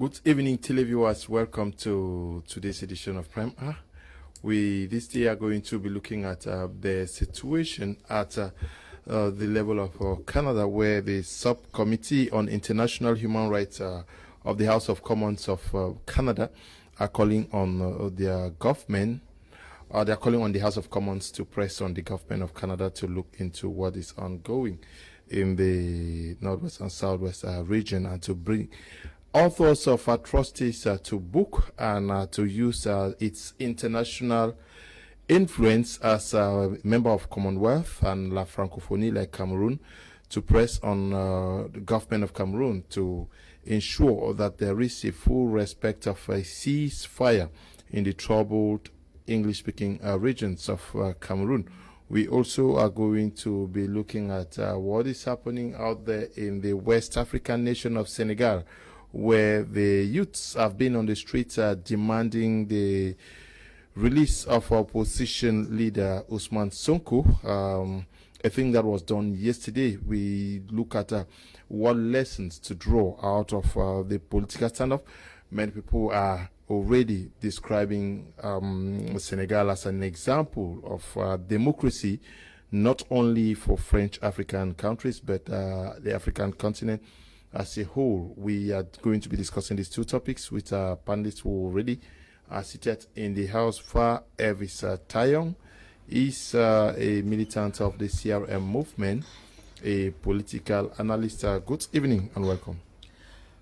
Good evening, televiewers. Welcome to today's edition of Prime Hour. We this day are going to be looking at the situation at the level of Canada, where the Subcommittee on International Human Rights of the House of Commons of Canada are calling on their government. They are calling on the House of Commons to press on the government of Canada to look into what is ongoing in the Northwest and Southwest region, and to bring authors of atrocities to book and to use its international influence as a member of Commonwealth and La Francophonie like Cameroon to press on the government of Cameroon to ensure that there is a full respect of a ceasefire in the troubled English-speaking regions of Cameroon. We also are going to be looking at what is happening out there in the West African nation of Senegal, where the youths have been on the streets demanding the release of opposition leader Ousmane Sonko. A thing that was done yesterday. We look at what lessons to draw out of the political standoff. Many people are already describing Senegal as an example of democracy, not only for French African countries, but the African continent as a whole. We are going to be discussing these two topics with our panelists who already are seated in the house. Far Elvis Tayong is a militant of the CRM movement, a political analyst. Good evening and welcome.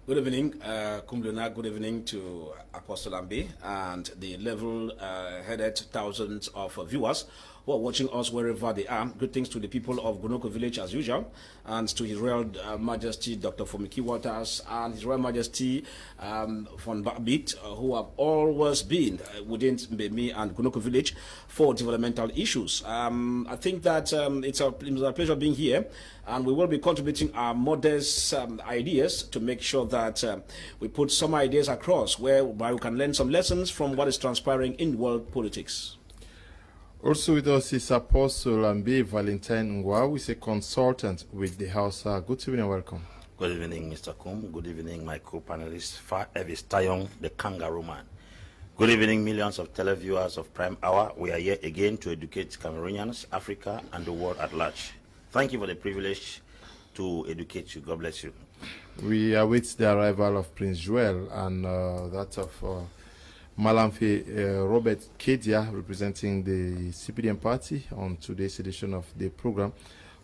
Good evening, Kumbluna. Good evening to Apostle Ambe and the level-headed thousands of viewers who are watching us wherever they are. Good things to the people of Gunoko Village as usual, and to His Royal Majesty Dr. Fomiki Waters and His Royal Majesty von Barbit, who have always been within Mbemi and Gunoko Village for developmental issues. I think that it's a pleasure being here, and we will be contributing our modest ideas to make sure that we put some ideas across whereby we can learn some lessons from what is transpiring in world politics. Also with us is Apostle Ambe Valentine Ngwa, who is a consultant with the House. Good evening and welcome. Good evening, Mr. Kum. Good evening, my co-panelist, Far Elvis Tayong, the Kangaroo Man. Good evening, millions of televiewers of Prime Hour. We are here again to educate Cameroonians, Africa, and the world at large. Thank you for the privilege to educate you. God bless you. We await the arrival of Prince Joel and that of Malamfe Robert Kedia, representing the CPDM party, on today's edition of the program.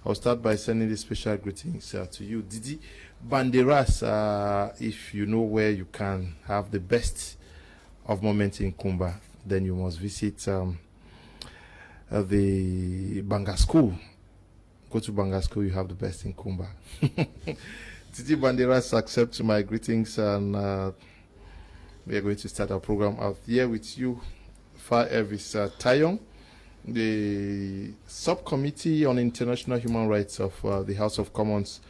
I'll start by sending the special greetings to you, Didi Banderas. If you know where you can have the best of moments in Kumba, then you must visit the Banga School. Go to Banga School, you have the best in Kumba. Didi Banderas accepts my greetings, and we are going to start our program out here with you, Far Elvis Tayong. The Subcommittee on International Human Rights of the House of Commons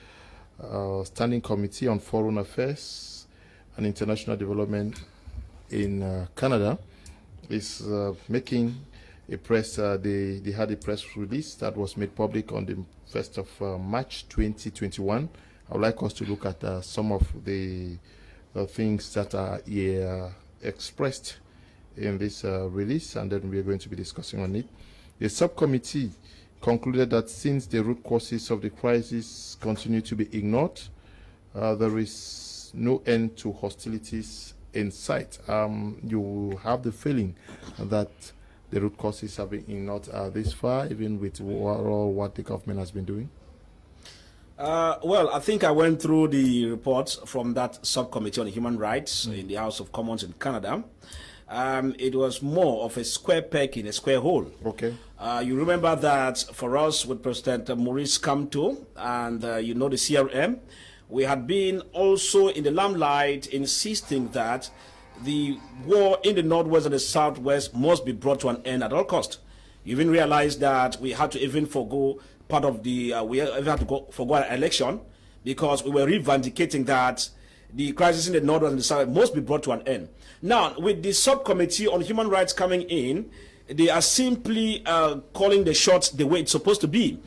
Standing Committee on Foreign Affairs and International Development in Canada is making a press. They had a press release that was made public on the 1st of March 2021. I would like us to look at some of the things that are expressed in this release, and then we are going to be discussing on it. The subcommittee concluded that since the root causes of the crisis continue to be ignored, there is no end to hostilities in sight. You have the feeling that the root causes have been ignored this far, even with what the government has been doing? Well, I think I went through the reports from that subcommittee on human rights in the House of Commons in Canada. It was more of a square peg in a square hole. Okay. You remember that for us with President Maurice Kamto and the CRM, we had been also in the limelight insisting that the war in the Northwest and the Southwest must be brought to an end at all cost. You even realized that we had to even forgo part of the, we had to forgo our election because we were revindicating that the crisis in the Northwest and the South must be brought to an end. Now, with the subcommittee on human rights coming in, they are simply calling the shots the way it's supposed to be.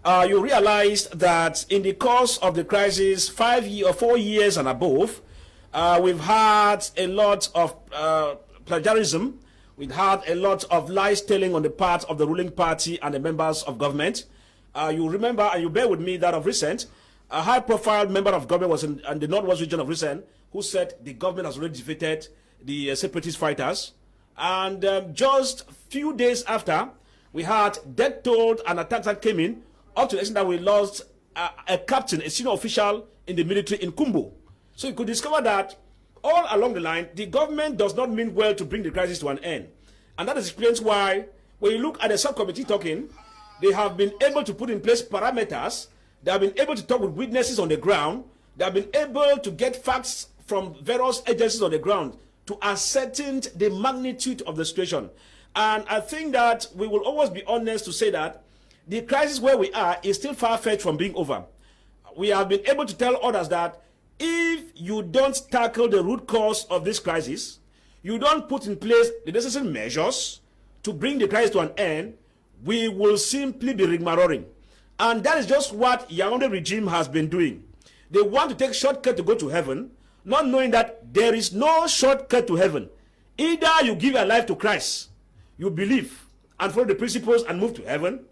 You realize that in the course of the crisis, 5 or 4 years and above, We've had a lot of plagiarism. We've had a lot of lies telling on the part of the ruling party and the members of government. You remember, and you bear with me, that of recent, a high-profile member of government was in the Northwest region of recent, who said the government has already defeated the separatist fighters. And just a few days after, we had death toll and attacks that came in, up to the extent that we lost a captain, a senior official in the military in Kumbo. So you could discover that all along the line, the government does not mean well to bring the crisis to an end. And that explains why, when you look at the subcommittee talking, they have been able to put in place parameters. They have been able to talk with witnesses on the ground. They have been able to get facts from various agencies on the ground to ascertain the magnitude of the situation. And I think that we will always be honest to say that the crisis where we are is still far-fetched from being over. We have been able to tell others that if you don't tackle the root cause of this crisis, you don't put in place the necessary measures to bring the crisis to an end, we will simply be rigmaroling. And that is just what Yaoundé regime has been doing. They want to take shortcut to go to heaven, not knowing that there is no shortcut to heaven. Either you give your life to Christ, you believe and follow the principles and move to heaven,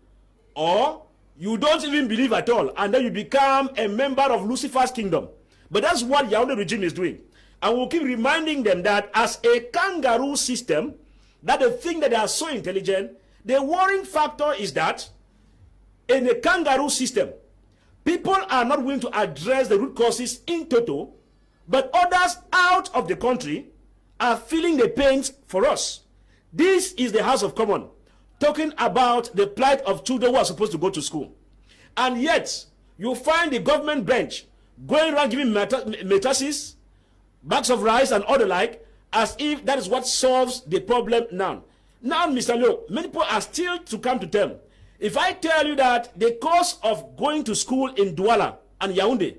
or you don't even believe at all, and then you become a member of Lucifer's kingdom. But that's what Yaoundé regime is doing. And we'll keep reminding them that as a kangaroo system, that the thing that they are so intelligent, the worrying factor is that in a kangaroo system, people are not willing to address the root causes in total, but others out of the country are feeling the pains for us. This is the House of Commons talking about the plight of children who are supposed to go to school. And yet, you find the government bench going around giving mattresses, bags of rice and all the like, as if that is what solves the problem now. Now, Mr. Leo, many people are still to come to term. If I tell you that the cost of going to school in Douala and Yaoundé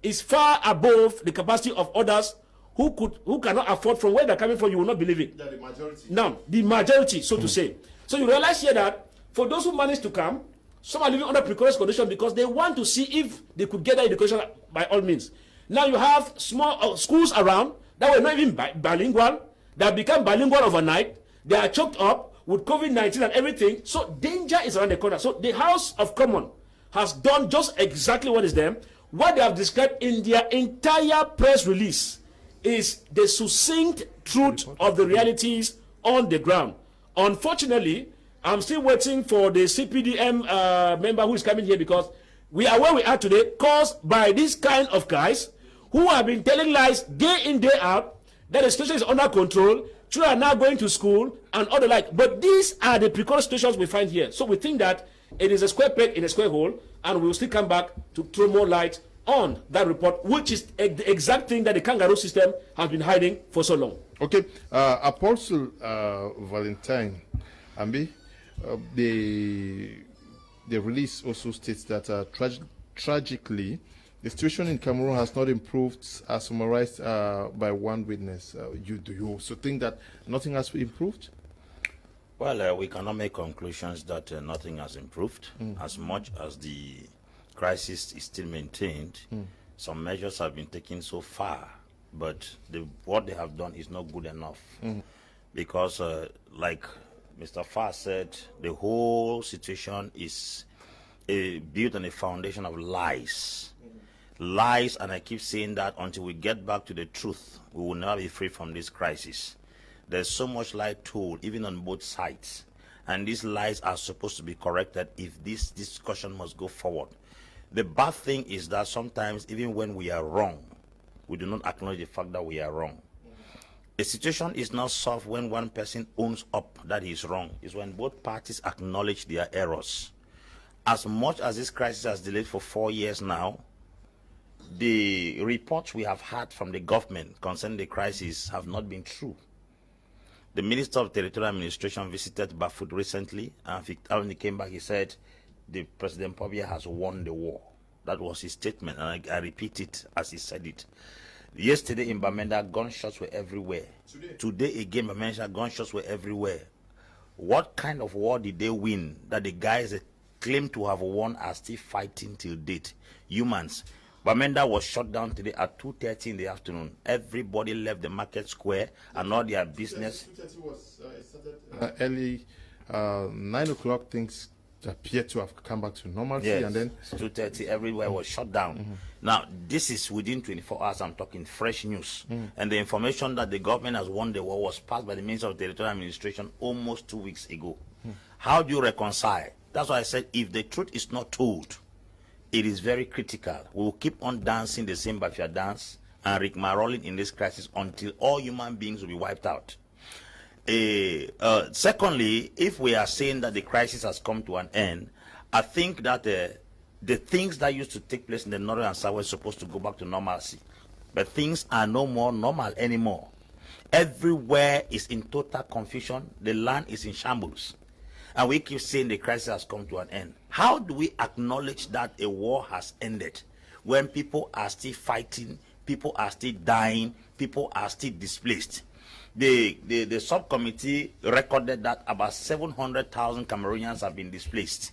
is far above the capacity of others who cannot afford from where they're coming from, you will not believe it. Yeah, the majority. Now, the majority, so to say. So you realize here that for those who manage to come, some are living under precarious conditions because they want to see if they could get their education by all means. Now you have small schools around that were not even bilingual, that become bilingual overnight. They are choked up with COVID-19 and everything. So danger is around the corner. So the House of Commons has done just exactly what is there. What they have described in their entire press release is the succinct truth of the realities on the ground. Unfortunately, I'm still waiting for the CPDM member who is coming here, because we are where we are today caused by this kind of guys who have been telling lies day in, day out, that the situation is under control, children are now going to school and all the like. But these are the precarious situations we find here. So we think that it is a square peg in a square hole, and we will still come back to throw more light on that report, which is the exact thing that the kangaroo system has been hiding for so long. Okay, Apostle Valentine Ambi, the release also states that tragically, the situation in Cameroon has not improved, as summarized by one witness. Do you also think that nothing has improved? Well, we cannot make conclusions that nothing has improved. As much as the crisis is still maintained, some measures have been taken so far, but what they have done is not good enough. Because, like Mr. Farr said, the whole situation is built on a foundation of lies. Lies, and I keep saying that until we get back to the truth, we will never be free from this crisis. There's so much lie told, even on both sides. And these lies are supposed to be corrected if this discussion must go forward. The bad thing is that sometimes, even when we are wrong, we do not acknowledge the fact that we are wrong. A situation is not solved when one person owns up that he is wrong. It's when both parties acknowledge their errors. As much as this crisis has delayed for 4 years now, the reports we have had from the government concerning the crisis have not been true. The Minister of Territorial Administration visited Bafut recently, and when he came back, he said, the President Pobia has won the war. That was his statement, and I repeat it as he said it. Yesterday in Bamenda, gunshots were everywhere. Today again, Bamenda, gunshots were everywhere. What kind of war did they win that the guys that claim to have won are still fighting till date? Humans. Bamenda was shut down today at 2:30 in the afternoon. Everybody left the market square and all their business. 2:30 was started early, 9 o'clock. Things appear to have come back to normalcy, Yes, and then 2:30, everywhere was shut down. Now, this is within 24 hours. I'm talking fresh news. And the information that the government has won the war was passed by the Minister of Territorial Administration almost 2 weeks ago. How do you reconcile? That's why I said, if the truth is not told, it is very critical. We will keep on dancing the same Bafia dance and rigmaroling in this crisis until all human beings will be wiped out. Secondly, if we are saying that the crisis has come to an end, I think that the things that used to take place in the northern and south were supposed to go back to normalcy. But things are no more normal anymore. Everywhere is in total confusion. The land is in shambles. And we keep saying the crisis has come to an end. How do we acknowledge that a war has ended when people are still fighting, people are still dying, people are still displaced? The subcommittee recorded that about 700,000 Cameroonians have been displaced.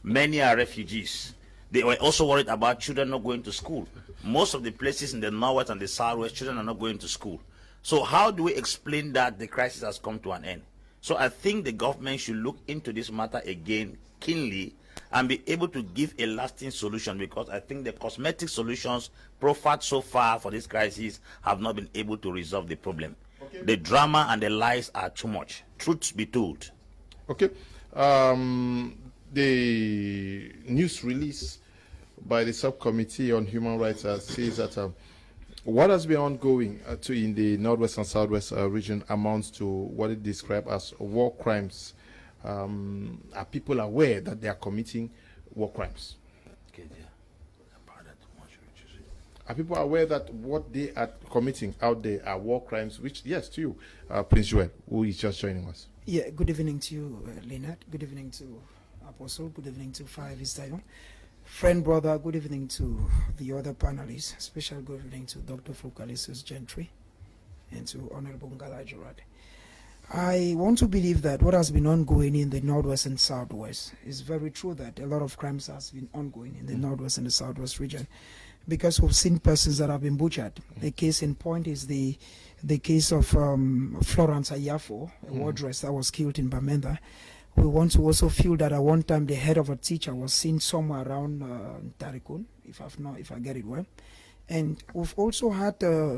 Many are refugees. They were also worried about children not going to school. Most of the places in the northwest and the southwest, children are not going to school. So how do we explain that the crisis has come to an end? So I think the government should look into this matter again keenly and be able to give a lasting solution, because I think the cosmetic solutions proffered so far for this crisis have not been able to resolve the problem. Okay. The drama and the lies are too much. Truth be told. Okay. The news release by the subcommittee on human rights says that what has been ongoing in the northwest and southwest region amounts to what it described as war crimes. Are people aware that they are committing war crimes? Are people aware that what they are committing out there are war crimes? Which, yes, to you, Prince Joel, who is just joining us. Yeah, good evening to you, Leonard. Good evening to Apostle. Good evening to Fire Vistayon. Friend, brother, good evening to the other panelists. Special good evening to Dr. Focalisus Gentry and to Honorable Ngala Gerard. I want to believe that what has been ongoing in the northwest and southwest is very true, that a lot of crimes has been ongoing in the northwest and the southwest region, because we've seen persons that have been butchered. The case in point is the case of Florence Ayafo, a wardress that was killed in Bamenda. We want to also feel that at one time the head of a teacher was seen somewhere around Tarikun, if I get it well. And we've also had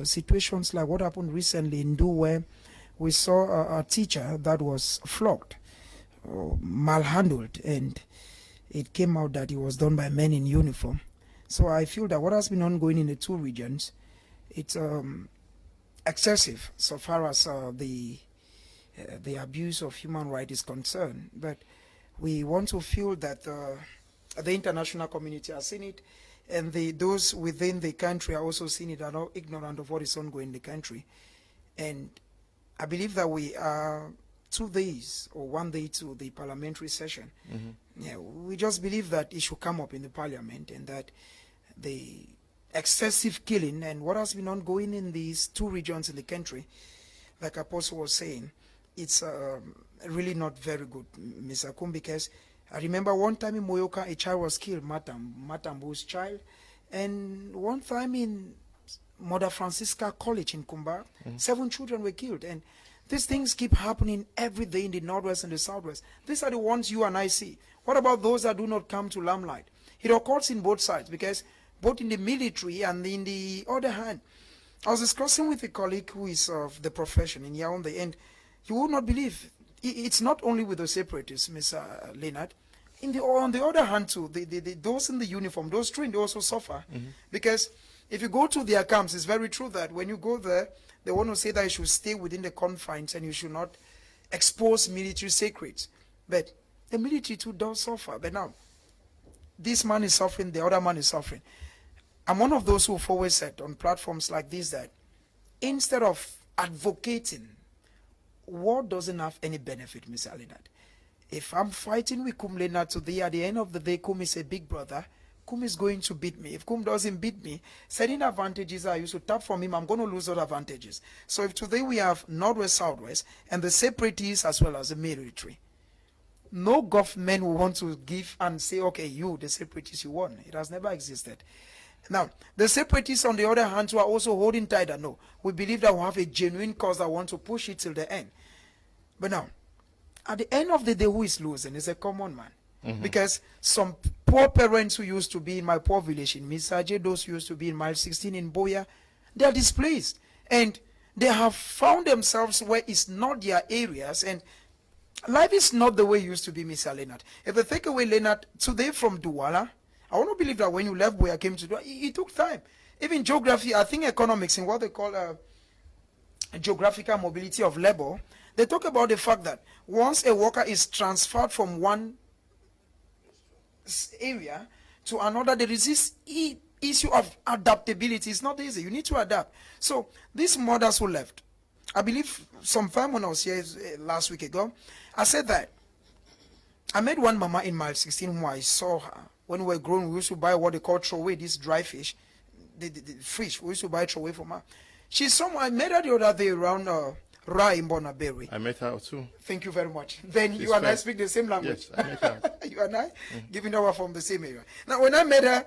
situations like what happened recently in Du, where we saw a teacher that was flogged, malhandled, and it came out that it was done by men in uniform. So I feel that what has been ongoing in the two regions, it's excessive so far as the abuse of human rights is concerned. But we want to feel that the international community has seen it, and those within the country are also seeing it, are not ignorant of what is ongoing in the country. And I believe that we are 2 days or 1 day to the parliamentary session. Yeah, we just believe that it should come up in the parliament, and that the excessive killing and what has been ongoing in these two regions in the country, like Apostle was saying, it's really not very good, Mr. Kum, because I remember one time in Moyoka, a child was killed, Matambu's child, and one time in Mother Francisca College in Kumba, 7 children were killed. And these things keep happening every day in the northwest and the southwest. These are the ones you and I see. What about those that do not come to limelight? It occurs in both sides, because both in the military and in the other hand, I was discussing with a colleague who is of the profession in Yaoundé, and you would not believe, it's not only with the separatists, Mr. Leonard. On the other hand, too, those in the uniform, those trained, they also suffer. Because if you go to their camps, it's very true that when you go there, they want to say that you should stay within the confines and you should not expose military secrets. But the military, too, does suffer. But now, this man is suffering, the other man is suffering. I'm one of those who have always said on platforms like this that instead of advocating, war doesn't have any benefit, Mr. Leonard. If I'm fighting with Kum Leonard today, at the end of the day, Kum is a big brother. Kum is going to beat me. If Kum doesn't beat me, certain advantages I used to tap from him, I'm going to lose those advantages. So if today we have Northwest, Southwest, and the separatists as well as the military, no government will want to give and say, okay, you, the separatists, you won. It has never existed. Now, the separatists, on the other hand, who are also holding tight that no, we believe that we have a genuine cause that want to push it till the end. But now, at the end of the day, who is losing is a common man. Because some poor parents who used to be in my poor village in Misaje, those who used to be in mile 16 in Boya, they are displaced. And they have found themselves where it's not their areas. And life is not the way it used to be, Mr. Leonard. If I take away Leonard today from Douala, I want to believe that when you left Boya, came to Douala, it took time. Even geography, I think economics, in what they call geographical mobility of labor, they talk about the fact that once a worker is transferred from one area to another, there is this issue of adaptability. It's not easy. You need to adapt. So these mothers who left, I believe sometime when I was here last week ago, I said that I met one mama in mile 16 who I saw her. When we were growing, we used to buy what they call throwaway, this dry fish, the fish. We used to buy throwaway from her. She's someone, I met her the other day around Rai in Bonaberry. I met her too. Thank you very much. Then She's you and I fine. speak the same language. Yes, I met her. You and I, given that we're from the same area. Now, when I met her,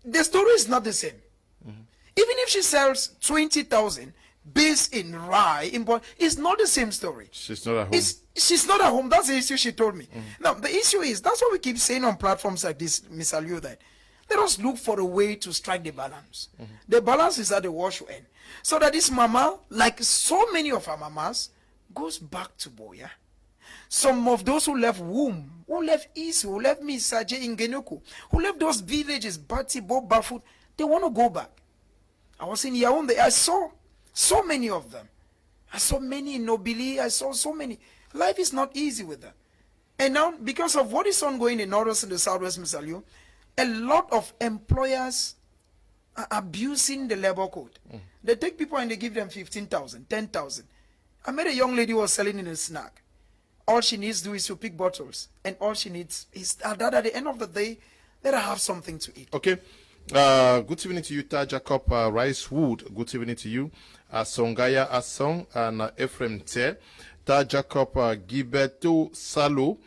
the story is not the same. Even if she sells 20,000 based in Rai, it's not the same story. She's not at home. She's not at home. That's the issue she told me. Now, the issue is, that's what we keep saying on platforms like this, Miss Aliu, that let us look for a way to strike the balance. The balance is at the wash end. So that this mama, like so many of our mamas, goes back to Boya. Some of those who left Womb, who left Isu, who left Misaje in Genuku, who left those villages, Batibo, Bafut, they want to go back. I was in Yaoundé, I saw so many of them. I saw many in Nobili, I saw so many. Life is not easy with them. And now, because of what is ongoing in Northwest and the Southwest, Mr. Liu, a lot of employers are abusing the labor code. They take people and they give them 15,000, 10,000. I met a young lady who was selling in a snack. All she needs to do is to pick bottles. And all she needs is that at the end of the day, let her have something to eat. Okay. Good evening to you, Ta Jacob Rice Wood. Good evening to you, Songaya Asong and Ephraim Te. Ta Jacob Giberto Salo.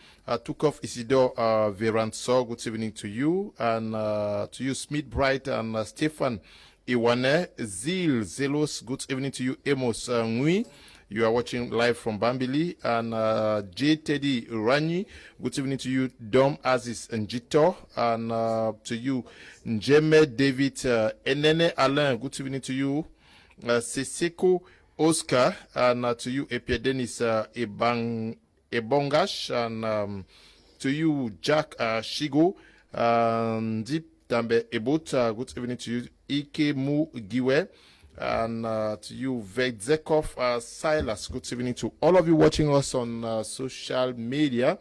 Took off Isidore Veranso. Good evening to you. And to you, Smith Bright and Stefan Iwane. Zil Zelos. Good evening to you, Amos Ngui. You are watching live from Bambili. And J. Teddy Rani. Good evening to you, Dom Aziz Njito. And to you, Njeme David Enene Alain. Good evening to you, Seseko Oscar. And to you, Epie Dennis Ebongash. And to you, Jack Shigo. Deep Dambe Ebota. Good evening to you, Ike Mu Giwe. And to you, Vedzekov Silas. Good evening to all of you watching us on social media.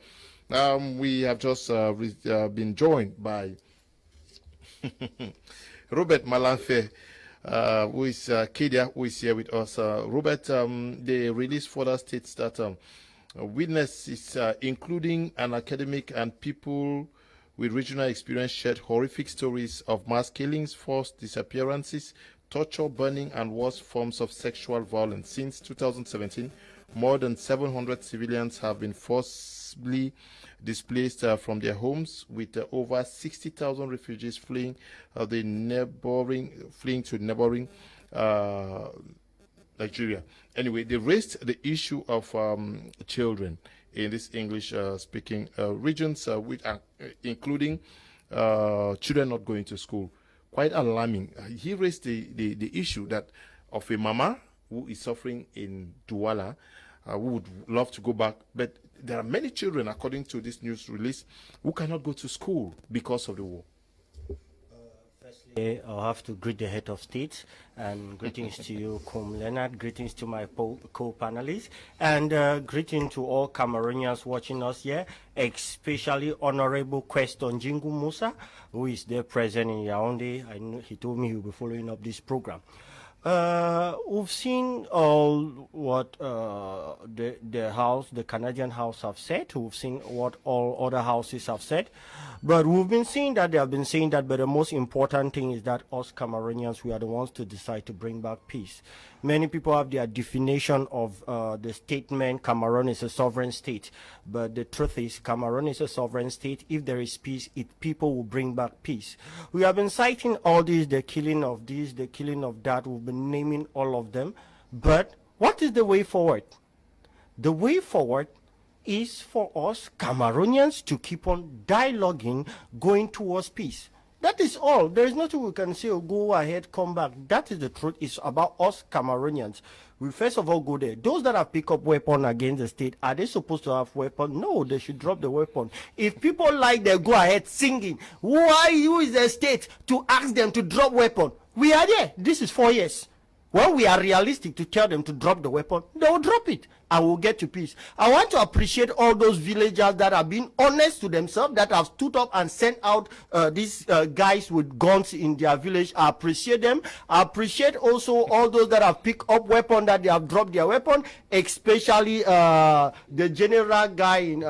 We have just been joined by Robert Malanfe, who is Kedia, who is here with us. Robert, the release further states that witnesses, including an academic and people with regional experience, shared horrific stories of mass killings, forced disappearances, torture, burning, and worse forms of sexual violence. Since 2017, more than 700 civilians have been forcibly displaced from their homes, with over 60,000 refugees fleeing to neighboring Nigeria. Anyway, they raised the issue of children in these English-speaking regions, including children not going to school. Quite alarming. He raised the issue that of a mama who is suffering in Douala, who would love to go back, but there are many children, according to this news release, who cannot go to school because of the war. Firstly, I'll have to greet the head of state, and greetings to you, Kum Leonard, greetings to my co-panelists, and greetings to all Cameroonians watching us here, especially Honorable Queston Jingu Musa, who is there present in Yaoundé. I know he told me he will be following up this program. We've seen all what the Canadian House have said. We've seen what all other houses have said. But we've been seeing that they have been saying that, but the most important thing is that us Cameroonians, we are the ones to decide to bring back peace. Many people have their definition of the statement Cameroon is a sovereign state, but the truth is Cameroon is a sovereign state. If there is peace, people will bring back peace. We have been citing all these, the killing of this, the killing of that. We've been naming all of them. But what is the way forward? The way forward is for us Cameroonians to keep on dialoguing, going towards peace. That is all. There is nothing we can say, oh, go ahead, come back. That is the truth. It's about us Cameroonians. We first of all go there. Those that have picked up weapon against the state, are they supposed to have weapon? No, they should drop the weapon. If people like, they go ahead singing. Who is the state to ask them to drop weapon? We are there. This is 4 years. When we are realistic to tell them to drop the weapon, they will drop it and we'll get to peace. I want to appreciate all those villagers that have been honest to themselves, that have stood up and sent out these guys with guns in their village. I appreciate them. I appreciate also all those that have picked up weapon, that they have dropped their weapon, especially the general guy in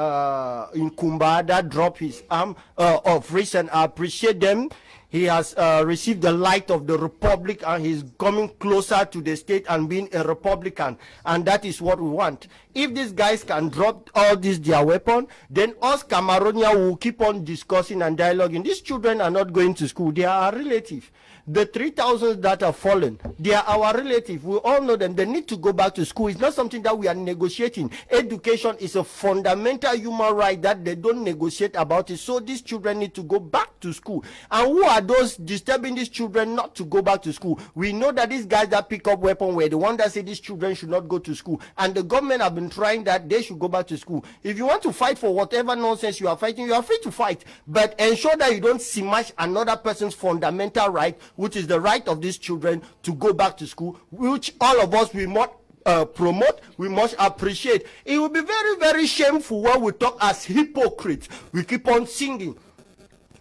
Kumba that dropped his arm of recent. I appreciate them. He has received the light of the republic, and he's coming closer to the state and being a Republican. And that is what we want. If these guys can drop all this, their weapon, then us Cameroonians will keep on discussing and dialoguing. These children are not going to school. They are our relative. The 3,000 that have fallen, they are our relative. We all know them. They need to go back to school. It's not something that we are negotiating. Education is a fundamental human right that they don't negotiate about it. So these children need to go back to school. And who are those disturbing these children not to go back to school? We know that these guys that pick up weapons were the ones that say these children should not go to school. And the government have been trying that they should go back to school. If you want to fight for whatever nonsense you are fighting, you are free to fight. But ensure that you don't smash another person's fundamental right, which is the right of these children to go back to school, which all of us we must promote, we must appreciate. It will be very, very shameful when we talk as hypocrites. We keep on singing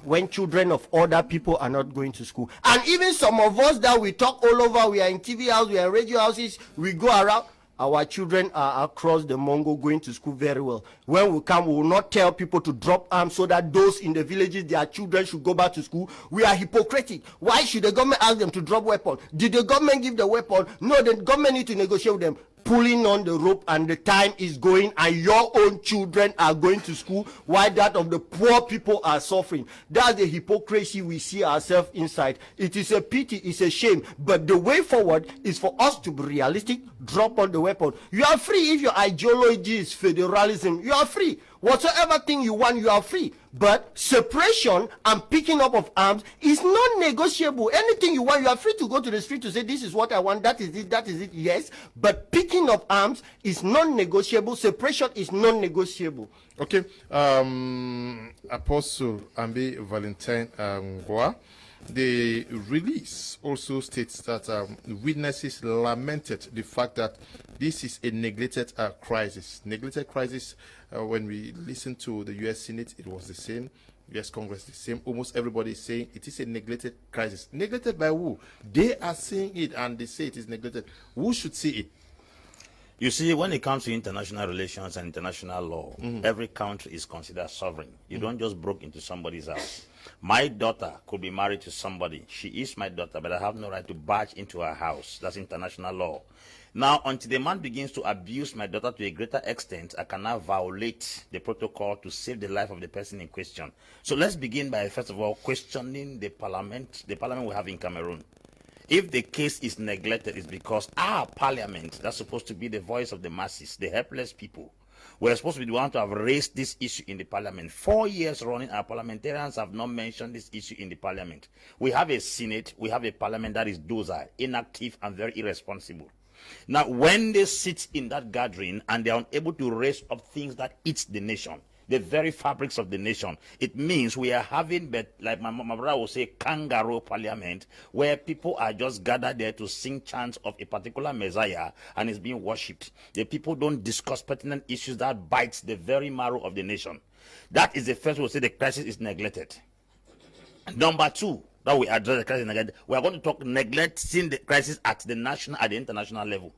when children of other people are not going to school. And even some of us that we talk all over, we are in TV house, we are in radio houses, we go around, our children are across the Mongo going to school very well. When we come, we will not tell people to drop arms so that those in the villages, their children should go back to school. We are hypocritic. Why should the government ask them to drop weapon? Did the government give the weapon? No, the government need to negotiate with them. Pulling on the rope, and the time is going, and your own children are going to school while that of the poor people are suffering. That's the hypocrisy we see ourselves inside. It is a pity, it's a shame, but the way forward is for us to be realistic, drop on the weapon. You are free. If your ideology is federalism, you are free. Whatsoever thing you want, you are free. But separation and picking up of arms is non-negotiable. Anything you want, you are free to go to the street to say, this is what I want, that is it, yes. But picking up arms is non-negotiable. Separation is non-negotiable. Okay. Apostle Ambi Valentine Ngoa, the release also states that witnesses lamented the fact that this is a neglected crisis. Neglected crisis, when we listen to the U.S. Senate, it was the same. U.S. Congress, the same. Almost everybody is saying it is a neglected crisis. Neglected by who? They are saying it and they say it is neglected. Who should see it? You see, when it comes to international relations and international law, every country is considered sovereign. You don't just break into somebody's house. My daughter could be married to somebody. She is my daughter, but I have no right to barge into her house. That's international law. Now, until the man begins to abuse my daughter to a greater extent, I cannot violate the protocol to save the life of the person in question. So let's begin by, first of all, questioning the parliament we have in Cameroon. If the case is neglected, it's because our parliament, that's supposed to be the voice of the masses, the helpless people, we're supposed to be the one to have raised this issue in the parliament. 4 years running, our parliamentarians have not mentioned this issue in the parliament. We have a Senate, we have a parliament that is docile, inactive, and very irresponsible. Now, when they sit in that gathering and they are unable to raise up things that eat the nation, the very fabrics of the nation, it means we are having, like my brother will say, kangaroo parliament, where people are just gathered there to sing chants of a particular messiah and is being worshipped. The people don't discuss pertinent issues that bites the very marrow of the nation. That is the first we'll say the crisis is neglected. Number two, that we address the crisis neglected, we are going to talk neglecting the crisis at the national, at the international level.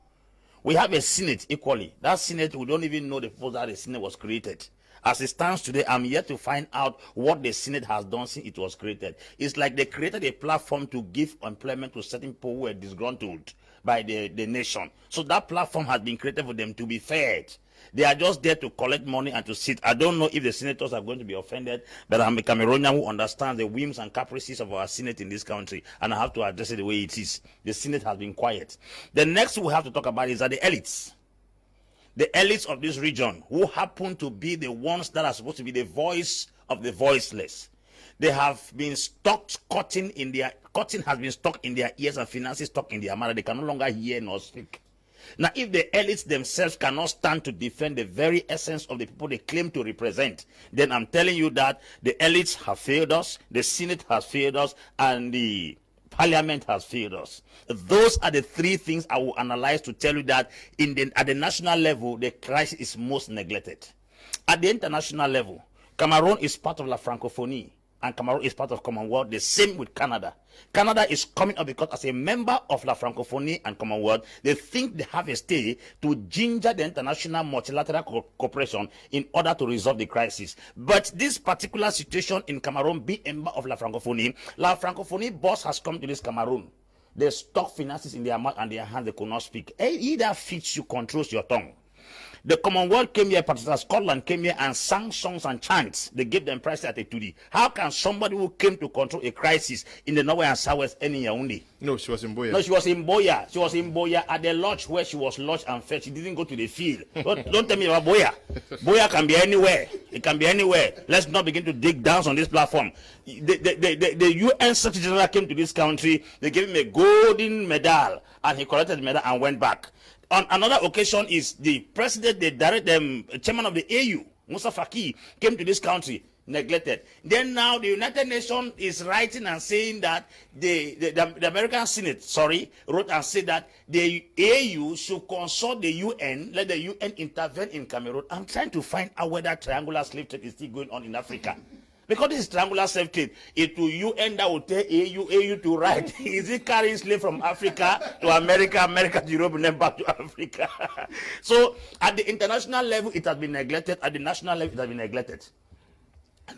We have a Senate equally. That Senate, we don't even know the purpose that the Senate was created. As it stands today, I'm yet to find out what the Senate has done since it was created. It's like they created a platform to give employment to certain people who were disgruntled by the nation. So that platform has been created for them to be fed. They are just there to collect money and to sit. I don't know if the senators are going to be offended, but I'm a Cameroonian who understands the whims and caprices of our Senate in this country, and I have to address it the way it is. The Senate has been quiet. The next we have to talk about is that the elites. The elites of this region, who happen to be the ones that are supposed to be the voice of the voiceless. They have been stuck, cotton has been stuck in their ears and finances stuck in their mouth. They can no longer hear nor speak. Now, if the elites themselves cannot stand to defend the very essence of the people they claim to represent, then I'm telling you that the elites have failed us, the Senate has failed us, and the Parliament has failed us. Those are the three things I will analyze to tell you that at the national level, the crisis is most neglected. At the international level, Cameroon is part of La Francophonie, and Cameroon is part of Commonwealth. The same with Canada. Canada is coming up because as a member of La Francophonie and Commonwealth, they think they have a stay to ginger the international multilateral cooperation in order to resolve the crisis. But this particular situation in Cameroon, being a member of La Francophonie boss has come to this Cameroon. They stock finances in their mouth and their hands, they could not speak. Either fits you, controls your tongue. The Commonwealth came here, particularly Scotland came here and sang songs and chants. They gave them price at a tudi. How can somebody who came to control a crisis in the Norway and Southwest end in Yaoundé? No, she was in Boya. No, she was in Boya. She was in Boya at the lodge where she was lodged and fed. She didn't go to the field. Don't tell me about Boya. Boya can be anywhere. It can be anywhere. Let's not begin to dig down on this platform. The UN Secretary General came to this country. They gave him a golden medal, and he collected the medal and went back. On another occasion is the president, the chairman of the AU, Musa Faki, came to this country, neglected. Then now the United Nations is writing and saying that the American Senate, wrote and said that the AU should consult the UN, let the UN intervene in Cameroon. I'm trying to find out whether triangular slave trade is still going on in Africa. Because this is triangular slave trade, it will UN that will tell AU to write. Is it carrying slave from Africa to America, America to Europe, and then back to Africa? So at the international level, it has been neglected. At the national level, it has been neglected.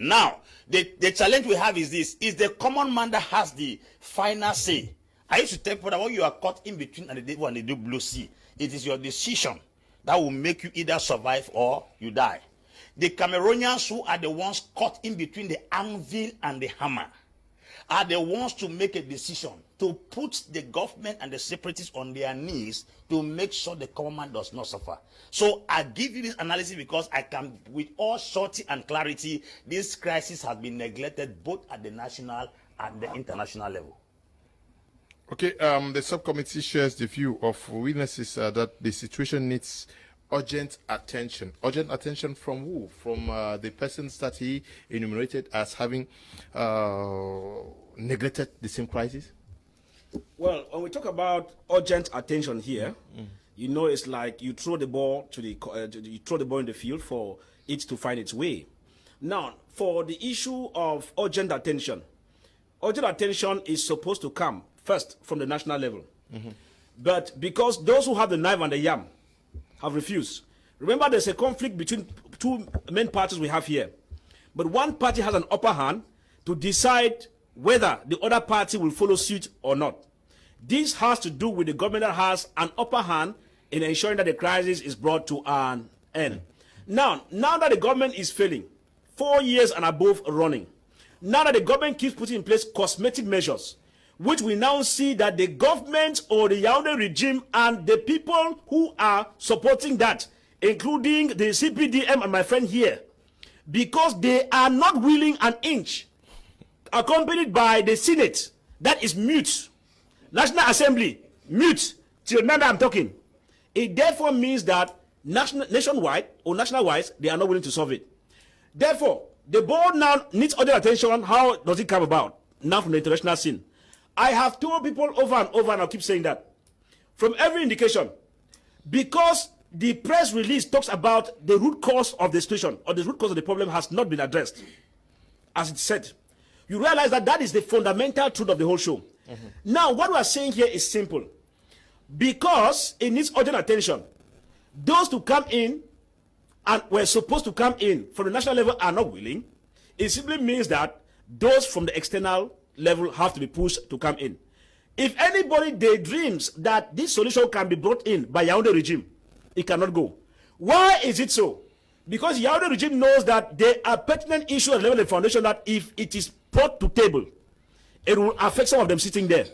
Now, the challenge we have is this: is the common man that has the final say. I used to tell people that when you are caught in between and the devil and the deep blue sea, it is your decision that will make you either survive or you die. The Cameroonians who are the ones caught in between the anvil and the hammer are the ones to make a decision to put the government and the separatists on their knees to make sure the common man does not suffer. So I give you this analysis because I can, with all surety and clarity, this crisis has been neglected both at the national and the international level. Okay, the subcommittee shares the view of witnesses that the situation needs urgent attention. Urgent attention from who? From the persons that he enumerated as having neglected the same crisis? Well, when we talk about urgent attention here, you know, it's like you throw the ball to the you throw the ball in the field for it to find its way. Now, for the issue of urgent attention is supposed to come first from the national level. But because those who have the knife and the yam have refused. Remember, there's a conflict between two main parties we have here. But one party has an upper hand to decide whether the other party will follow suit or not. This has to do with the government that has an upper hand in ensuring that the crisis is brought to an end. Now that the government is failing, 4 years and above running, now that the government keeps putting in place cosmetic measures, which we now see that the government or the Yaoundé regime and the people who are supporting that, including the CPDM and my friend here, because they are not willing an inch, accompanied by the Senate, that is mute, National Assembly, mute, till now that I'm talking. It therefore means that nationwide or national-wise, they are not willing to solve it. Therefore, the board now needs other attention. How does it come about? Now from the international scene. I have told people over and over, and I'll keep saying that, from every indication, because the press release talks about the root cause of the situation, or the root cause of the problem has not been addressed, as it said. You realize that that is the fundamental truth of the whole show. Now, what we are saying here is simple. Because it needs urgent attention, those to come in and were supposed to come in from the national level are not willing. It simply means that those from the external level have to be pushed to come in. If anybody daydreams that this solution can be brought in by Yaoundé regime, it cannot go. Why is it so? Because Yaoundé regime knows that there are pertinent issues at the level of the foundation that if it is brought to table, it will affect some of them sitting there.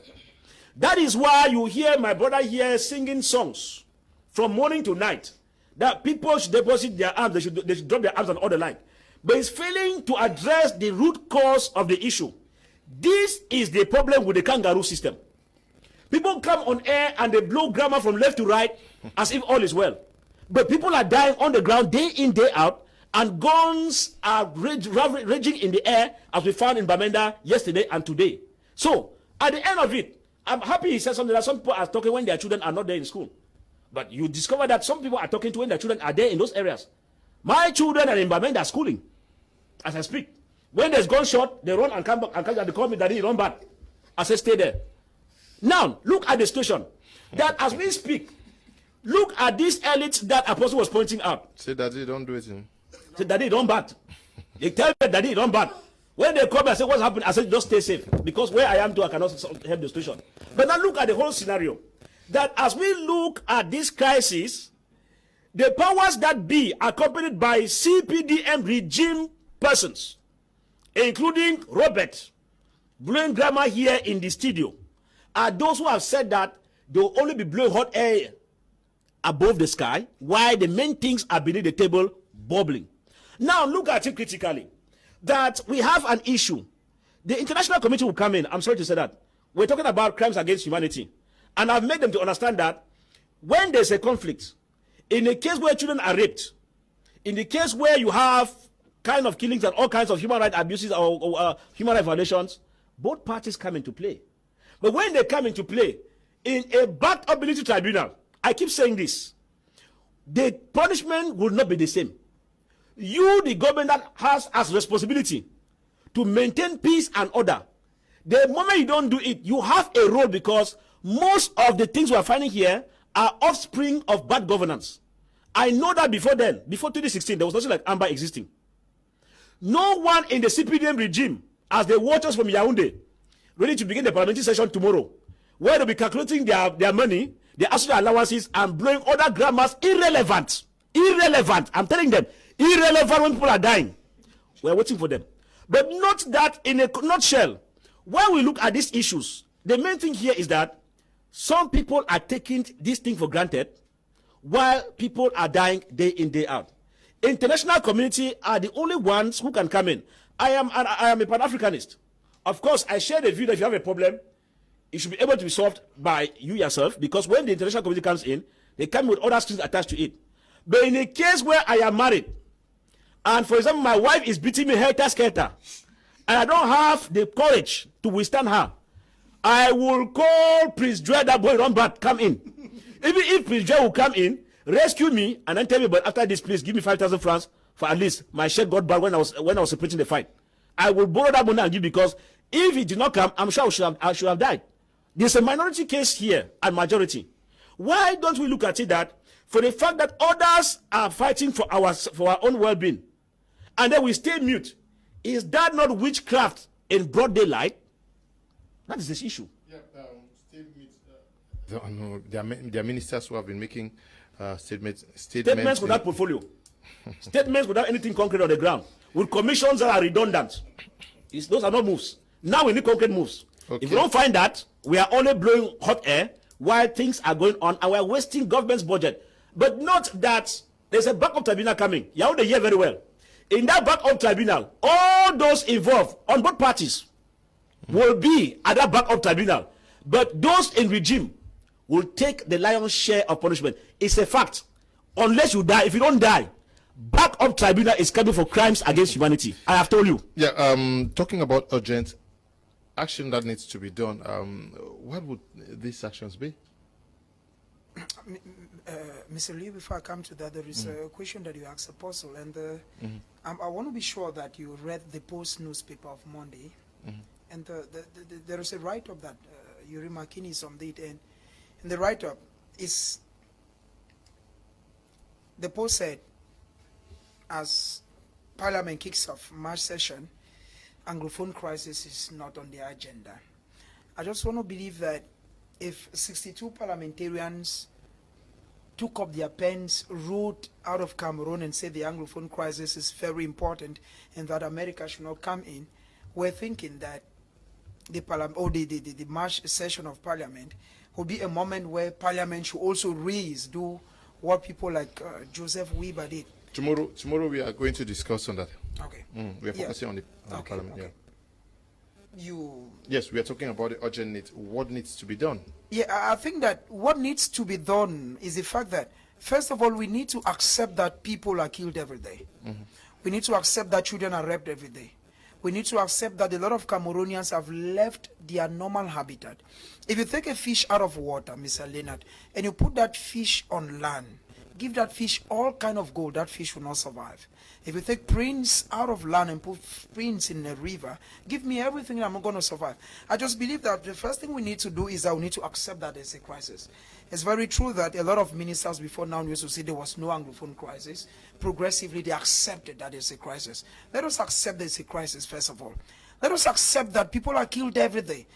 That is why you hear my brother here singing songs from morning to night that people should deposit their arms, they should drop their arms and all the like. But it's failing to address the root cause of the issue. This is the problem with the kangaroo system. People come on air and they blow grammar from left to right as if all is well. But people are dying on the ground day in, day out, and guns are raging in the air, as we found in Bamenda yesterday and today. So, at the end of it, I'm happy he said something that some people are talking when their children are not there in school. But you discover that some people are talking to when their children are there in those areas. My children are in Bamenda schooling, as I speak. When there's gunshot, they run and come back and they call me, Daddy, run back. I say, stay there. Now, look at the situation. That as we speak, look at these elites that Apostle was pointing out. Say, Daddy, don't do it. Say, Daddy, don't bat. They tell me, Daddy, don't bat. When they come and say, what's happened? I said, just stay safe. Because where I am too, I cannot help the situation. But now look at the whole scenario. That as we look at this crisis, the powers that be, accompanied by CPDM regime persons, including Robert, blowing grammar here in the studio, are those who have said that they will only be blowing hot air above the sky, while the main things are beneath the table bubbling. Now look at it critically, that we have an issue. The international community will come in. I'm sorry to say that. We're talking about crimes against humanity. And I've made them to understand that when there's a conflict, in a case where children are raped, in the case where you have kind of killings and all kinds of human rights abuses or human rights violations, both parties come into play. But when they come into play, in a backed up military tribunal, I keep saying this, the punishment will not be the same. You, the government that has as responsibility to maintain peace and order, the moment you don't do it, you have a role, because most of the things we are finding here are offspring of bad governance. I know that before then, before 2016, there was nothing like Amber existing. No one in the CPDM regime, as they watch us from Yaoundé, ready to begin the parliamentary session tomorrow, where they'll be calculating their money, their associate allowances, and blowing other grammars irrelevant. Irrelevant. I'm telling them, irrelevant when people are dying. We're waiting for them. But not that in a nutshell. When we look at these issues, the main thing here is that some people are taking this thing for granted, while people are dying day in, day out. International community are the only ones who can come in. I am a Pan-Africanist. Of course, I share the view that if you have a problem, it should be able to be solved by you yourself, because when the international community comes in, they come with other strings attached to it. But in a case where I am married, and for example, my wife is beating me helter-skelter, and I don't have the courage to withstand her, I will call Prince Joy, that boy, run back, come in. Even if Prince Joy will come in, rescue me, and then tell me, but after this, please give me 5,000 francs for at least my shirt got bad when I was separating the fight. I will borrow that money and give, because if he did not come, I'm sure I should have died. There's a minority case here and majority. Why don't we look at it that for the fact that others are fighting for our own well-being, and then we stay mute? Is that not witchcraft in broad daylight? That is this issue. Yeah, stay mute. There are ministers who have been making statements without portfolio. Statements without anything concrete on the ground, with commissions that are redundant. Those are not moves. Now we need concrete moves. Okay. If we don't find that, we are only blowing hot air while things are going on, and we are wasting government's budget. But not that there's a backup tribunal coming. You know, they hear very well. In that backup tribunal, all those involved on both parties will be at that backup tribunal. But those in regime will take the lion's share of punishment. It's a fact. Unless you die, if you don't die, backup tribunal is coming for crimes against humanity. I have told you. Yeah, talking about urgent action that needs to be done, what would these actions be? Mr. Lee, before I come to that, there is a question that you asked Apostle, and I want to be sure that you read the Post newspaper of Monday, and there is a write-up that Yuri Makini on it, and in the write-up is the Post said, as Parliament kicks off March session, Anglophone crisis is not on the agenda. I just want to believe that if 62 parliamentarians took up their pens, wrote out of Cameroon and said the Anglophone crisis is very important and that America should not come in, we're thinking that the March session of Parliament would be a moment where Parliament should also do what people like Joseph Weber did. Tomorrow we are going to discuss on that. Okay. We are focusing on the Parliament. Okay. Yeah. Yes, we are talking about the urgent need. What needs to be done? Yeah, I think that what needs to be done is the fact that, first of all, we need to accept that people are killed every day. We need to accept that children are raped every day. We need to accept that a lot of Cameroonians have left their normal habitat. If you take a fish out of water, Mr. Leonard, and you put that fish on land, give that fish all kind of gold, that fish will not survive. If you take prints out of land and put prints in a river, give me everything, I'm not going to survive. I just believe that the first thing we need to do is that we need to accept that there's a crisis. It's very true that a lot of ministers before now used to say there was no Anglophone crisis. Progressively, they accepted that there's a crisis. Let us accept there's a crisis, first of all. Let us accept that people are killed every day.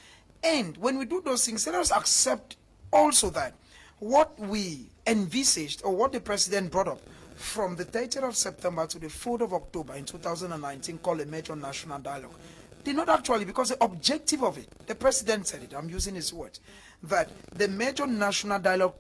And when we do those things, let us accept also that what we envisaged or what the president brought up from the 30th of September to the 4th of October in 2019 called a major national dialogue did not actually, because the objective of it, the president said it, I'm using his words, that the major national dialogue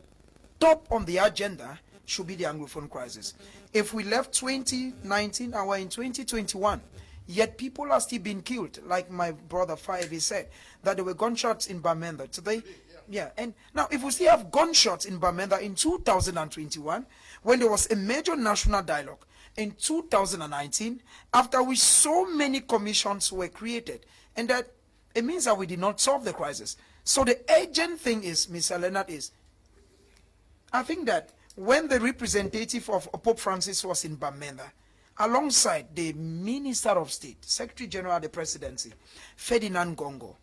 top on the agenda should be the Anglophone crisis. If we left 2019 and we're in 2021, yet people are still being killed, like my brother Fayebi said, that there were gunshots in Bamenda today. Yeah, and now if we still have gunshots in Bamenda in 2021, when there was a major national dialogue in 2019, after which so many commissions were created, and that it means that we did not solve the crisis. So the urgent thing is, Mr. Leonard, is I think that when the representative of Pope Francis was in Bamenda, alongside the Minister of State, Secretary General of the Presidency, Ferdinand Gongo,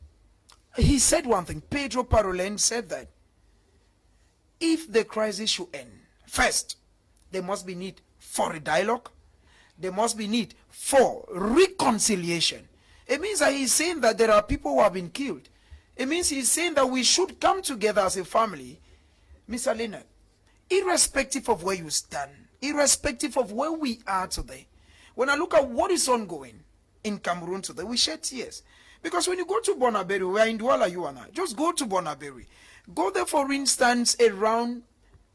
he said one thing. Pedro Parolin said that if the crisis should end, first, there must be need for a dialogue. There must be need for reconciliation. It means that he's saying that there are people who have been killed. It means he's saying that we should come together as a family, Mr. Leonard, irrespective of where you stand, irrespective of where we are today. When I look at what is ongoing in Cameroon today, we shed tears. Because when you go to Bonaberi, we are in Douala, you and I, just go to Bonaberi. Go there, for instance, around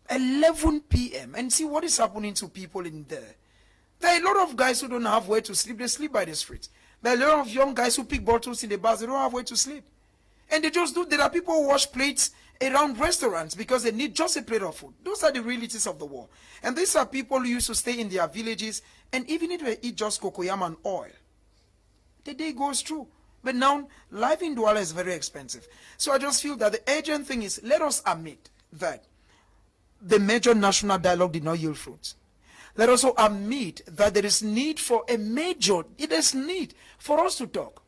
11 p.m. and see what is happening to people in there. There are a lot of guys who don't have where to sleep. They sleep by the streets. There are a lot of young guys who pick bottles in the bars. They don't have where to sleep. And they just do. There are people who wash plates around restaurants because they need just a plate of food. Those are the realities of the war. And these are people who used to stay in their villages, and even if they eat just cocoyam and oil, the day goes through. But now, life in Douala is very expensive. So I just feel that the urgent thing is, let us admit that the major national dialogue did not yield fruits. Let us also admit that there is need for a major, it is need for us to talk.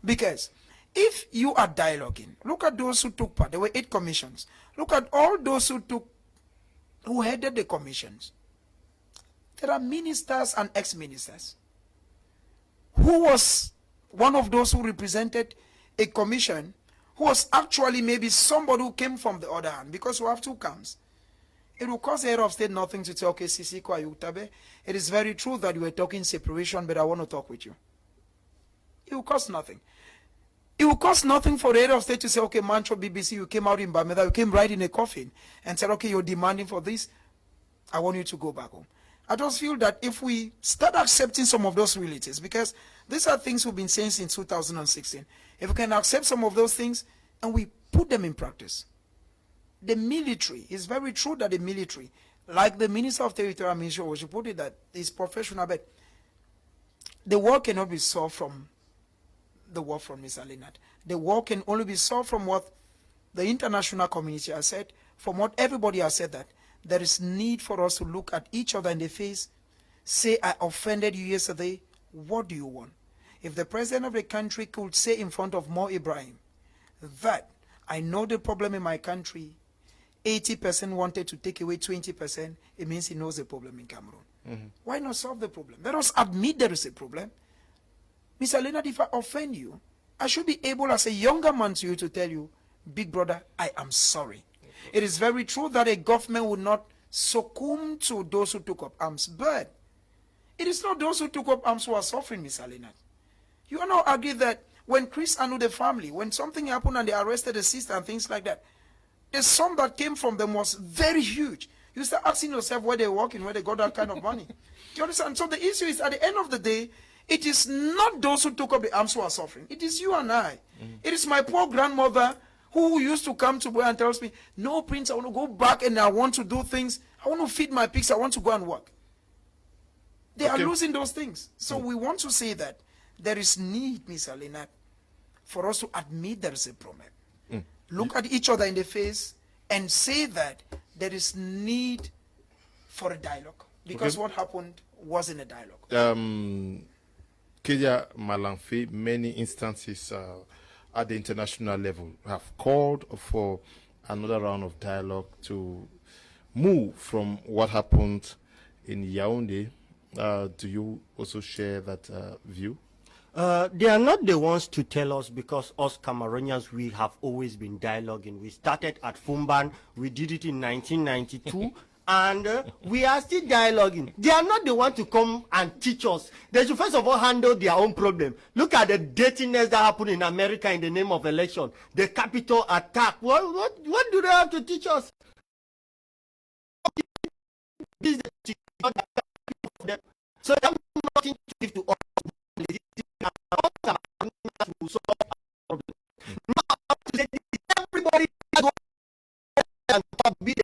Because if you are dialoguing, look at those who took part. There were 8 commissions. Look at all those who headed the commissions. There are ministers and ex-ministers. Who was one of those who represented a commission who was actually maybe somebody who came from the other hand, because we have 2 camps. It will cost the head of state nothing to say, okay, Sisi Kwayutabe, it is very true that you were talking separation, but I want to talk with you. It will cost nothing. It will cost nothing for the head of state to say, okay, Mancho BBC, you came out in Bameda, you came right in a coffin and said, okay, you're demanding for this. I want you to go back home. I just feel that if we start accepting some of those realities, because these are things we've been saying since 2016, if we can accept some of those things and we put them in practice. The military, it's very true that the military, like the Minister of Territorial Administration, we should put it that is professional, but the war cannot be solved from the war from Mr. Leonard. The war can only be solved from what the international community has said, from what everybody has said, that there is need for us to look at each other in the face, say, I offended you yesterday, what do you want? If the president of the country could say in front of Mo Ibrahim that I know the problem in my country, 80% wanted to take away 20%, it means he knows the problem in Cameroon. Why not solve the problem? Let us admit there is a problem. Mr. Leonard, if I offend you, I should be able as a younger man to you to tell you, big brother, I am sorry. It is very true that a government would not succumb to those who took up arms, but it is not those who took up arms who are suffering, Mr. Leonard. You will not agree that when Chris and the family, when something happened and they arrested a sister and things like that, the sum that came from them was very huge. You start asking yourself where they're working, where they got that kind of money. Do you understand? So the issue is, at the end of the day, it is not those who took up the arms who are suffering. It is you and I. It is my poor grandmother who used to come to boy and tells me, no, Prince, I want to go back and I want to do things. I want to feed my pigs. I want to go and work. They are losing those things. So we want to say that there is need, Mr. Leonard, for us to admit there is a problem. Look at each other in the face and say that there is need for a dialogue. Because what happened wasn't a dialogue. Kenya Malamfi, many instances at the international level have called for another round of dialogue to move from what happened in Yaoundé. Do you also share that view? They are not the ones to tell us, because us Cameroonians, we have always been dialoguing. We started at Fumban, we did it in 1992, and we are still dialoguing. They are not the ones to come and teach us. They should first of all handle their own problem. Look at the dirtiness that happened in America in the name of election, the Capitol attack. What do they have to teach us? So they have nothing to give to us. Everybody go and be the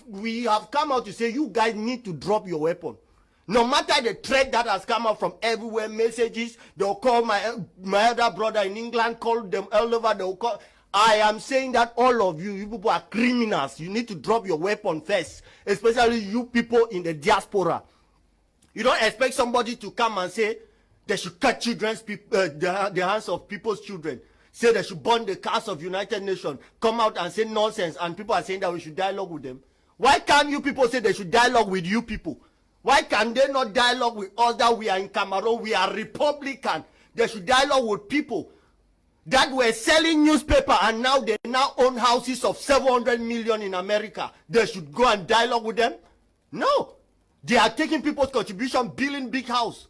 we have come out to say you guys need to drop your weapon. No matter the threat that has come out from everywhere, messages, they'll call my elder brother in England, call them all over, they'll call. I am saying that all of you people are criminals. You need to drop your weapon first, especially you people in the diaspora. You don't expect somebody to come and say they should cut the hands of people's children, say they should burn the cars of United Nations, come out and say nonsense, and people are saying that we should dialogue with them. Why can't you people say they should dialogue with you people? Why can they not dialogue with us that we are in Cameroon, we are Republican? They should dialogue with people that were selling newspaper and now they now own houses of 700 million in America. They should go and dialogue with them? No. They are taking people's contribution, building big house.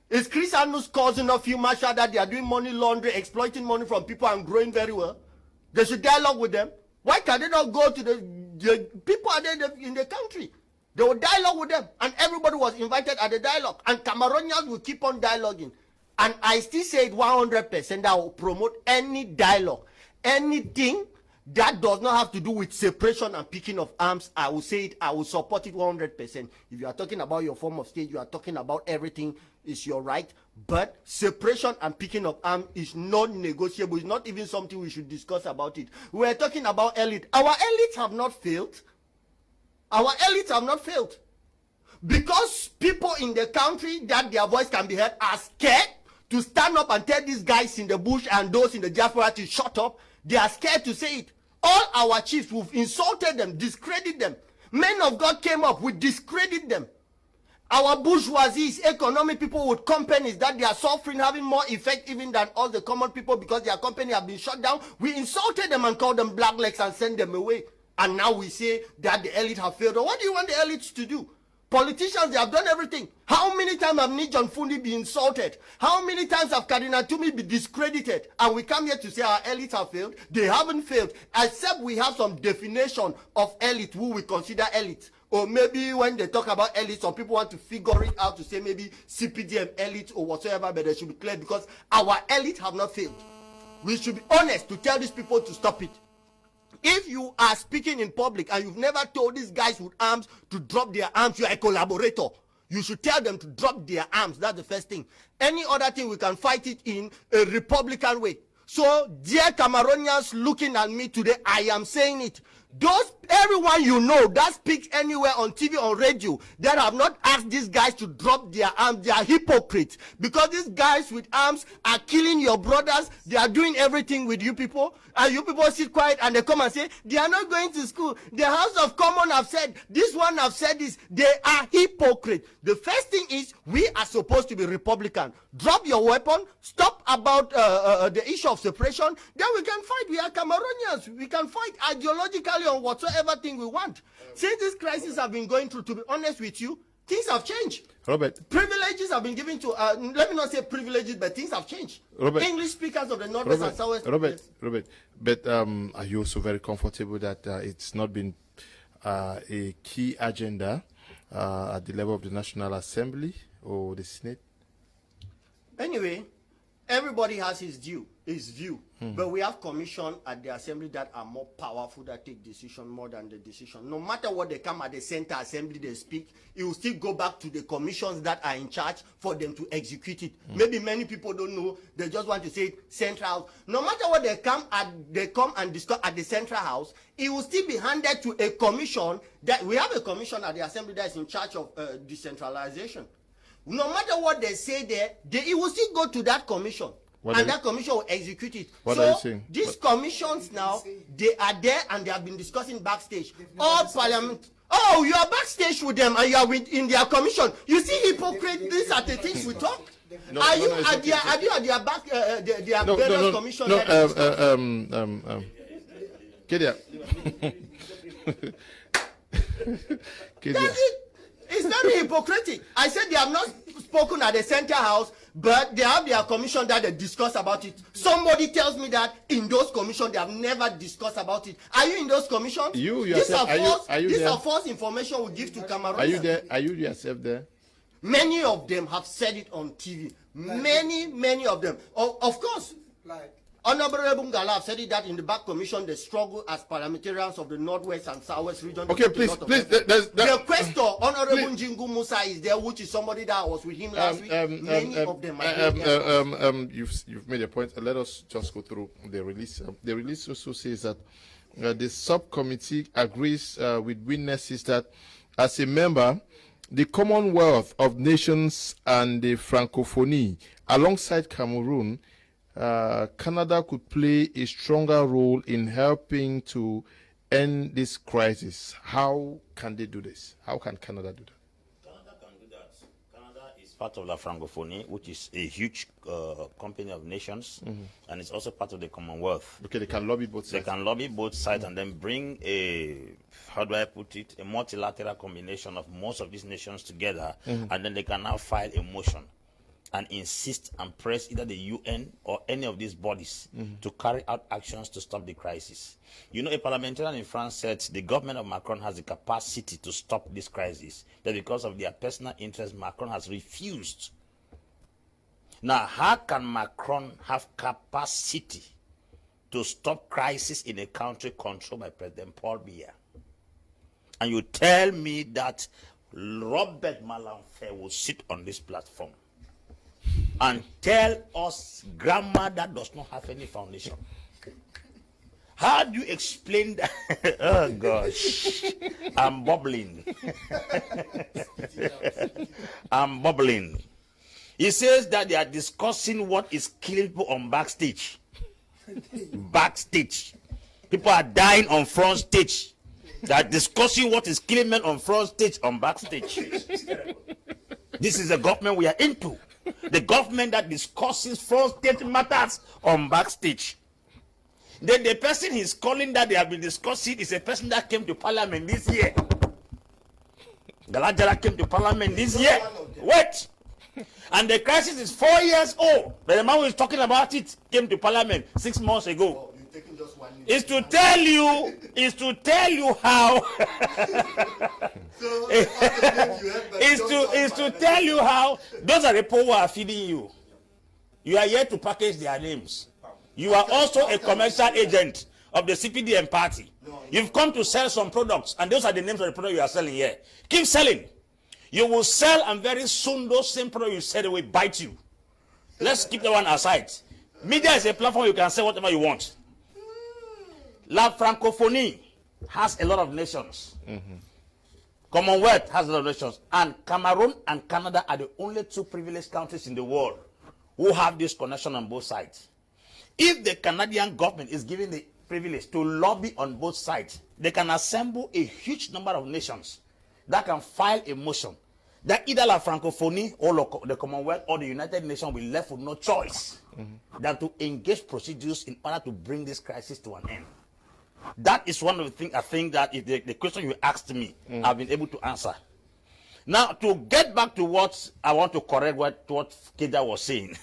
Is Chris Anu's causing a few Masha that they are doing money laundering, exploiting money from people and growing very well? They should dialogue with them. Why can they not go to the people are there in the country? They will dialogue with them, and everybody was invited at the dialogue, and Cameroonians will keep on dialoguing. And I still say it 100% that I will promote any dialogue, anything that does not have to do with separation and picking of arms. I will say it, I will support it 100%. If you are talking about your form of state, you are talking about everything, is your right, but separation and picking of arms is not negotiable. It's not even something we should discuss about it. We are talking about elite. Our elites have not failed. Our elites have not failed. Because people in the country that their voice can be heard are scared to stand up and tell these guys in the bush and those in the diaspora to shut up. They are scared to say it. All our chiefs, we've insulted them, discredited them. Men of God came up, we discredit them. Our bourgeoisies, economic people with companies that they are suffering, having more effect even than all the common people because their company have been shut down. We insulted them and called them blacklegs and sent them away. And now we say that the elite have failed. What do you want the elites to do? Politicians, they have done everything. How many times have Nijon Fundi been insulted? How many times have Cardinal Tumi been discredited? And we come here to say our elites have failed. They haven't failed, except we have some definition of elite, who we consider elite. Or maybe when they talk about elite, some people want to figure it out to say maybe CPDM elite or whatsoever, but they should be clear because our elite have not failed. We should be honest to tell these people to stop it. If you are speaking in public and you've never told these guys with arms to drop their arms, you are a collaborator. You should tell them to drop their arms. That's the first thing. Any other thing, we can fight it in a Republican way. So, dear Cameroonians looking at me today, I am saying it. Everyone you know that speaks anywhere on TV or radio that have not asked these guys to drop their arms, they are hypocrites. Because these guys with arms are killing your brothers. They are doing everything with you people. And you people sit quiet and they come and say, they are not going to school. The House of Commons have said, this one have said this. They are hypocrites. The first thing is, we are supposed to be Republican. Drop your weapon. Stop about the issue of separation. Then we can fight. We are Cameroonians. We can fight ideologically on whatsoever thing we want. Since this crisis have been going through, to be honest with you, things have changed. Robert. Privileges have been given to, let me not say privileges, but things have changed. Robert. English speakers of the Northwest and Southwest. Robert, but are you also very comfortable that it's not been a key agenda at the level of the National Assembly or the Senate? Anyway, everybody has his view. But we have commission at the assembly that are more powerful, that take decision more than the decision. No matter what they come at the center assembly, they speak, it will still go back to the commissions that are in charge for them to execute it. Maybe many people don't know, they just want to say central house. No matter what they come and discuss at the central house, it will still be handed to a commission. That we have a commission at the assembly that is in charge of decentralization. No matter what they say there, it will still go to that commission. That commission will execute it. What are you saying? These commissions now, they are there and they have been discussing backstage. All parliament. Oh, you are backstage with them and you are in their commission. You see, hypocrite. These are the things we talk. Are you at their back? Their various commission. Kedia. That's it. It's very hypocritic. I said they have not spoken at the center house, but they have their commission that they discuss about it. Somebody tells me that in those commissions they have never discussed about it. Are you in those commissions? These are false information we give to Cameroon. Are you there? Are you yourself there? Many of them have said it on TV. Many of them. Of course. Honorable Ngala have said it that in the back commission they struggle as parliamentarians of the Northwest and Southwest region. Okay, please. The questor, Honorable Njingu Musa, is there, which is somebody that was with him last week. Many of them. You've made a point. Let us just go through the release. The release also says that the subcommittee agrees with witnesses that as a member, the Commonwealth of Nations and the Francophonie, alongside Cameroon, Canada could play a stronger role in helping to end this crisis. How can they do this? How can Canada do that? Canada can do that. Canada is part of the Francophonie, which is a huge company of nations, and it's also part of the Commonwealth. Okay, they can lobby both sides. They can lobby both sides and then bring a, how do I put it, a multilateral combination of most of these nations together, and then they can now file a motion and insist and press either the UN or any of these bodies to carry out actions to stop the crisis. You know, a parliamentarian in France said the government of Macron has the capacity to stop this crisis, that because of their personal interest, Macron has refused. Now, how can Macron have capacity to stop crisis in a country controlled by President Paul Biya? And you tell me that Robert Malenfant will sit on this platform and tell us grammar that does not have any foundation? How do you explain that? Oh gosh, I'm bubbling. I'm bubbling. He says that they are discussing what is killing people on backstage. Backstage. People are dying on front stage. They are discussing what is killing men on front stage on backstage. This is the government we are into. The government that discusses front stage matters on backstage. Then the person he's calling that they have been discussing is a person that came to parliament this year. Galajara came to parliament this year. Wait. And the crisis is 4 years old. But the man who is talking about it came to parliament 6 months ago. Is to tell you how is to tell you how those are the people who are feeding you. You are here to package their names. You are also a commercial agent of the CPDM party. You've come to sell some products, and those are the names of the product you are selling here. Keep selling. You will sell, and very soon those same products you said will bite you. Let's keep that one aside. Media is a platform you can say whatever you want. La Francophonie has a lot of nations. Commonwealth has a lot of nations. And Cameroon and Canada are the only two privileged countries in the world who have this connection on both sides. If the Canadian government is given the privilege to lobby on both sides, they can assemble a huge number of nations that can file a motion that either la Francophonie or the Commonwealth or the United Nations will be left with no choice than to engage procedures in order to bring this crisis to an end. That is one of the things I think that if the question you asked me, I've been able to answer. Now, to get back to what I want to correct what Keja was saying.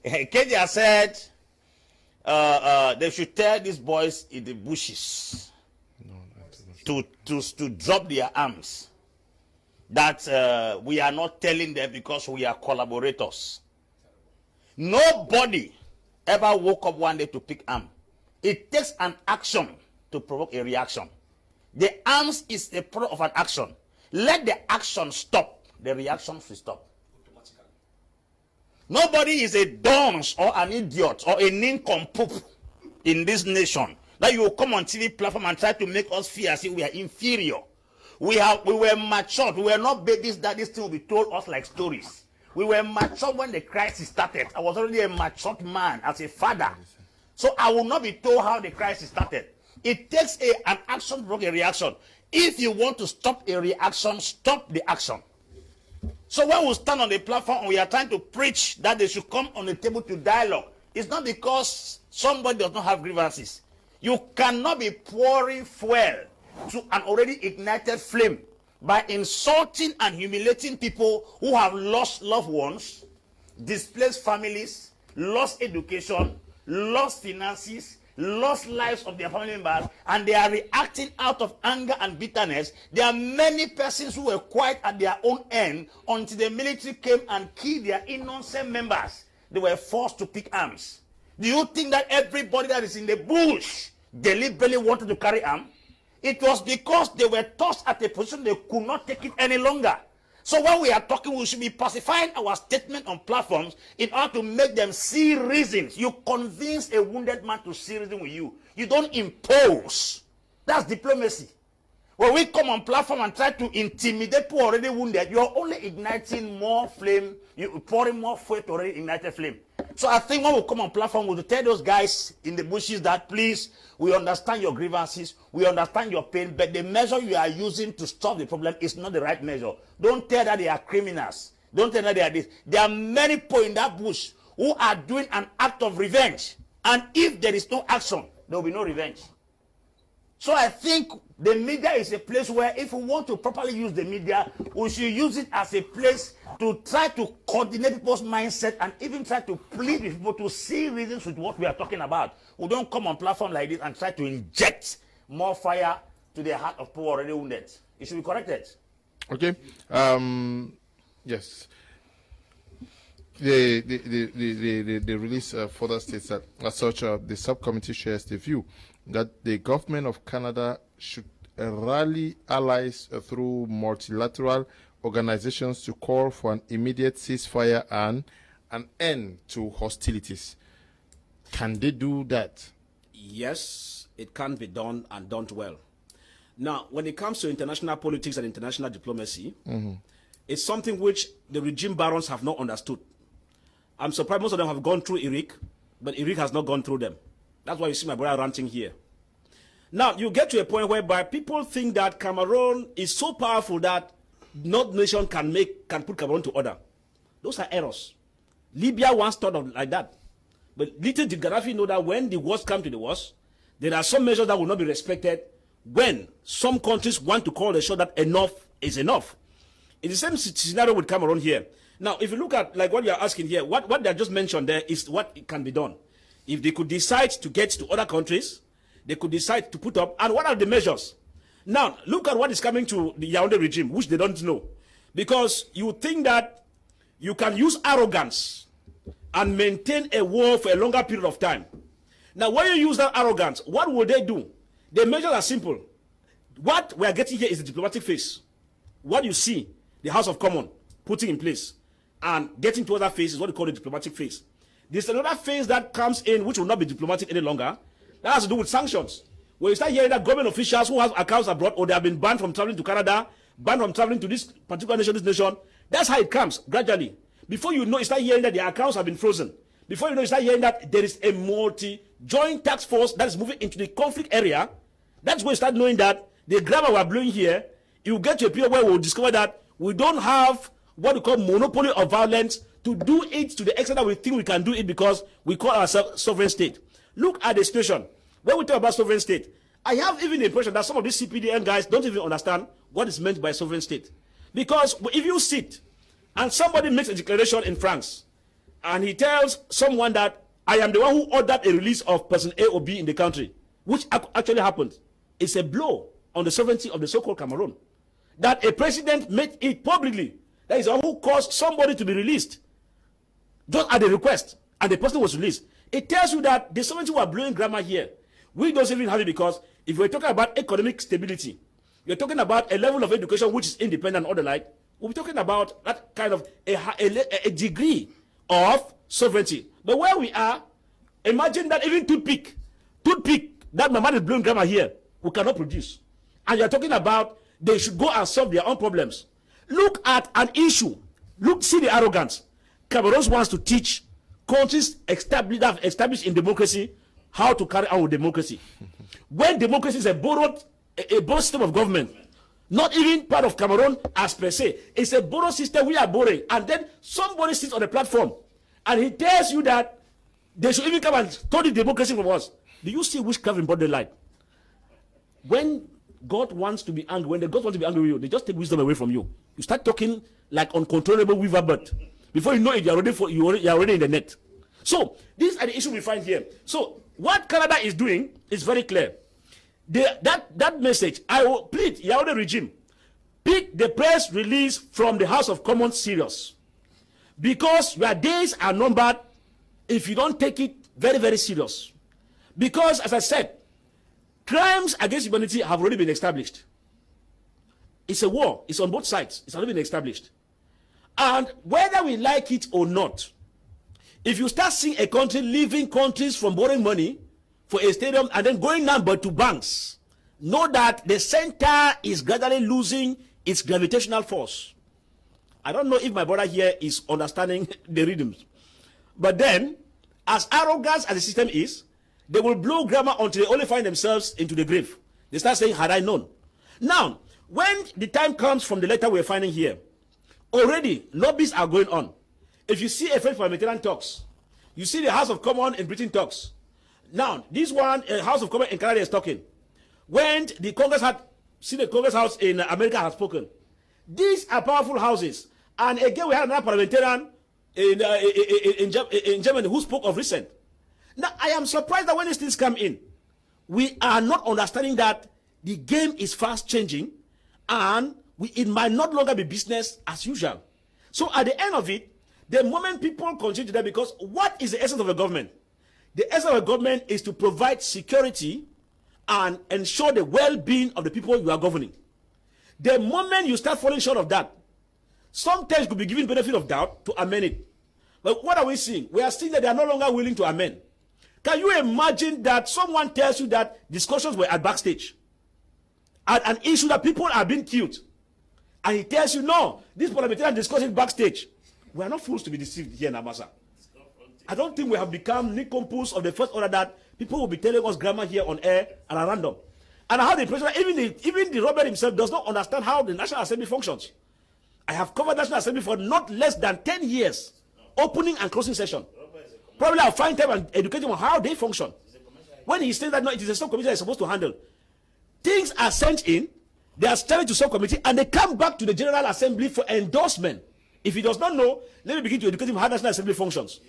Keja said they should tell these boys in the bushes to drop their arms. That we are not telling them because we are collaborators. Nobody ever woke up one day to pick arms. It takes an action to provoke a reaction. The arms is a product of an action. Let the action stop, the reaction will stop. Nobody is a dunce or an idiot or a nincompoop in this nation that you will come on TV platform and try to make us feel as if we are inferior. We were matured. We were not babies that this thing will be told us like stories. We were matured when the crisis started. I was already a matured man as a father. So I will not be told how the crisis started. It takes an action to provoke a reaction. If you want to stop a reaction, stop the action. So when we stand on the platform and we are trying to preach that they should come on the table to dialogue, it's not because somebody does not have grievances. You cannot be pouring fuel to an already ignited flame by insulting and humiliating people who have lost loved ones, displaced families, lost education, lost finances, lost lives of their family members, and they are reacting out of anger and bitterness. There are many persons who were quiet at their own end until the military came and killed their innocent members. They were forced to pick arms. Do you think that everybody that is in the bush deliberately wanted to carry arms? It was because they were tossed at a position they could not take it any longer. So when we are talking, we should be pacifying our statement on platforms in order to make them see reasons. You convince a wounded man to see reason with you. You don't impose. That's diplomacy. When we come on platform and try to intimidate people already wounded, you are only igniting more flame. You're pouring more fuel to already ignited flame. So I think when we come on platform, we'll tell those guys in the bushes that please, we understand your grievances, we understand your pain, but the measure you are using to stop the problem is not the right measure. Don't tell that they are criminals. Don't tell that they are this. There are many people in that bush who are doing an act of revenge. And if there is no action, there will be no revenge. So I think the media is a place where if we want to properly use the media, we should use it as a place to try to coordinate people's mindset and even try to plead with people to see reasons with what we are talking about. We don't come on platform like this and try to inject more fire to the heart of people already wounded. It should be corrected. Okay. Yes. The release further states that as such, the subcommittee shares the view that the government of Canada should rally allies through multilateral organizations to call for an immediate ceasefire and an end to hostilities. Can they do that? Yes, it can be done and done well. Now, when it comes to international politics and international diplomacy, it's something which the regime barons have not understood. I'm surprised most of them have gone through Iraq, but Iraq has not gone through them. That's why you see my brother ranting here. Now, you get to a point whereby people think that Cameroon is so powerful that no nation can put Cameroon to order. Those are errors. Libya once thought of like that. But little did Gaddafi know that when the worst come to the worst, there are some measures that will not be respected when some countries want to call the shot that enough is enough. It's the same scenario with Cameroon here. Now, if you look at like what you are asking here, what they just mentioned there is what can be done. If they could decide to get to other countries, they could decide to put up, and what are the measures? Now, look at what is coming to the Yaoundé regime, which they don't know. Because you think that you can use arrogance and maintain a war for a longer period of time. Now, when you use that arrogance, what will they do? The measures are simple. What we are getting here is the diplomatic phase. What you see, the House of Commons putting in place and getting to other phase is what we call the diplomatic phase. There's another phase that comes in which will not be diplomatic any longer. That has to do with sanctions. when you start hearing that government officials who have accounts abroad, or they have been banned from traveling to Canada, banned from traveling to this particular nation, this nation, that's how it comes gradually. Before you know, you start hearing that their accounts have been frozen. Before you know, you start hearing that there is a multi-joint task force that is moving into the conflict area. That's when you start knowing that the grammar we're blowing here, you will get to a period where we'll discover that we don't have what we call monopoly of violence to do it to the extent that we think we can do it because we call ourselves sovereign state. Look at the situation. When we talk about sovereign state, I have even the impression that some of these CPDM guys don't even understand what is meant by sovereign state. Because if you sit and somebody makes a declaration in France and he tells someone that I am the one who ordered a release of person A or B in the country, which actually happened, it's a blow on the sovereignty of the so-called Cameroon. That a president made it publicly. That is the one who caused somebody to be released just at the request, and the person was released. It tells you that the sovereignty we are blowing grammar here, we don't even have it, because if we're talking about economic stability, you're talking about a level of education which is independent and all the like, we're talking about that kind of a degree of sovereignty. But where we are, imagine that even toothpick, that my man is blowing grammar here, we cannot produce. And you're talking about they should go and solve their own problems. Look at an issue. See the arrogance. Cameroon wants to teach countries established in democracy how to carry out democracy. When democracy is a borrowed system of government, not even part of Cameroon as per se, it's a borrowed system we are borrowing. And then somebody sits on the platform and he tells you that they should even come and study democracy from us. Do you see witchcraft in body light? When God wants to be angry, when the gods want to be angry with you, they just take wisdom away from you. You start talking like uncontrollable weaver bird. Before you know it, you're already in the net. So these are the issues we find here. So what Canada is doing is very clear. That message, I will plead, Yaoundé regime, pick the press release from the House of Commons serious. Because your days are numbered if you don't take it very, very serious. Because, as I said, crimes against humanity have already been established. It's a war. It's on both sides. It's already been established. And whether we like it or not, if you start seeing a country leaving countries from borrowing money for a stadium and then going down but to banks, know that the center is gradually losing its gravitational force. I don't know if my brother here is understanding the rhythms. But then, as arrogant as the system is, they will blow grammar until they only find themselves into the grave. They start saying, had I known. Now, when the time comes from the letter we're finding here, already lobbies are going on. If you see a French parliamentarian talks, you see the House of Commons in Britain talks. Now, this one, House of Commons in Canada is talking. When the Congress the Congress House in America has spoken. These are powerful houses. And again, we had another parliamentarian in Germany who spoke of recent. Now, I am surprised that when these things come in, we are not understanding that the game is fast changing and it might not longer be business as usual. So at the end of it, the moment people continue to that, because what is the essence of a government? The essence of a government is to provide security and ensure the well-being of the people you are governing. The moment you start falling short of that, sometimes you could be given benefit of doubt to amend it. But what are we seeing? We are seeing that they are no longer willing to amend. Can you imagine that someone tells you that discussions were at backstage at an issue that people are being killed, and he tells you, no, this parliamentarian discussing backstage? We are not fools to be deceived here in Amasa. I don't think we have become nincompoops of the first order that people will be telling us grammar here on air and at random. And I have the impression that even the Robert himself does not understand how the National Assembly functions. I have covered National Assembly for not less than 10 years, opening and closing session. Probably I'll find time and educate him on how they function. When he says that, no, it is a subcommittee that is supposed to handle. Things are sent in, they are sent to subcommittee, and they come back to the General Assembly for endorsement. If he does not know, let me begin to educate him how National Assembly functions.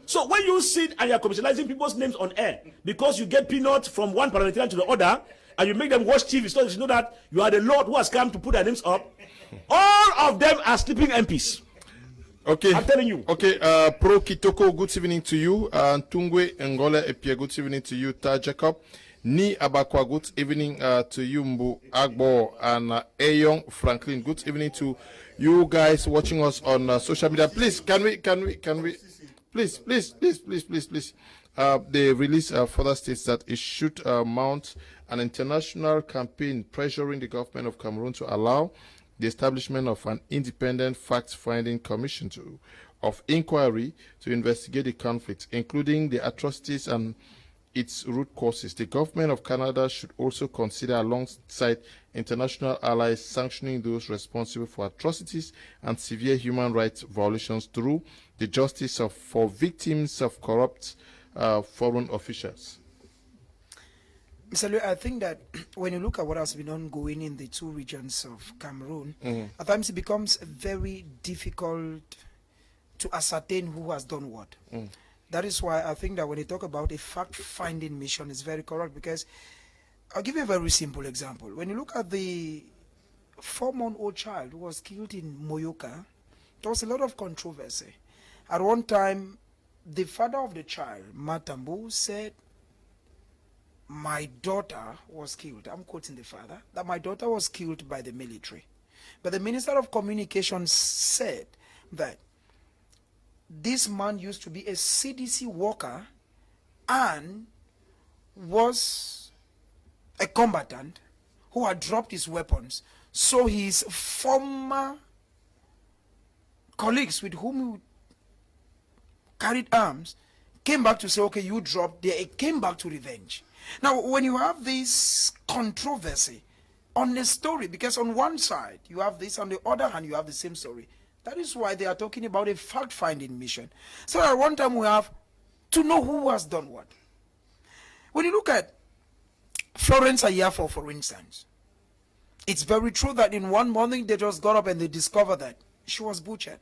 So when you sit and you are commercializing people's names on air because you get peanuts from one parliamentarian to the other, and you make them watch TV so you know that you are the Lord who has come to put their names up, all of them are sleeping MPs. Okay. I'm telling you. Okay, Pro Kitoko, good evening to you. Tungwe Ngole Epie, good evening to you. Ta Jacob. Ni Abakwa, good evening to you. Mbu Agbo and Ayong Franklin, good evening to you guys watching us on social media. Please, can we? Please. The release further states that it should mount an international campaign pressuring the government of Cameroon to allow the establishment of an independent fact-finding commission of inquiry to investigate the conflict, including the atrocities and its root causes. The government of Canada should also consider, alongside international allies, sanctioning those responsible for atrocities and severe human rights violations through the justice for victims of corrupt foreign officials. Mr. Liu, I think that when you look at what has been ongoing in the two regions of Cameroon, at times it becomes very difficult to ascertain who has done what. That is why I think that when you talk about a fact-finding mission, it's very correct, because I'll give you a very simple example. When you look at the 4-month-old child who was killed in Moyoka, there was a lot of controversy. At one time, the father of the child, Matambu, said, "My daughter was killed." I'm quoting the father, that my daughter was killed by the military. But the Minister of Communications said that this man used to be a CDC worker and was a combatant who had dropped his weapons. So his former colleagues with whom he carried arms came back to say, okay, you dropped. They came back to revenge. Now, when you have this controversy on a story, because on one side you have this, on the other hand you have the same story, that is why they are talking about a fact-finding mission. So at one time we have to know who has done what. When you look at Florence Ayafo, for instance, it's very true that in one morning they just got up and they discovered that she was butchered.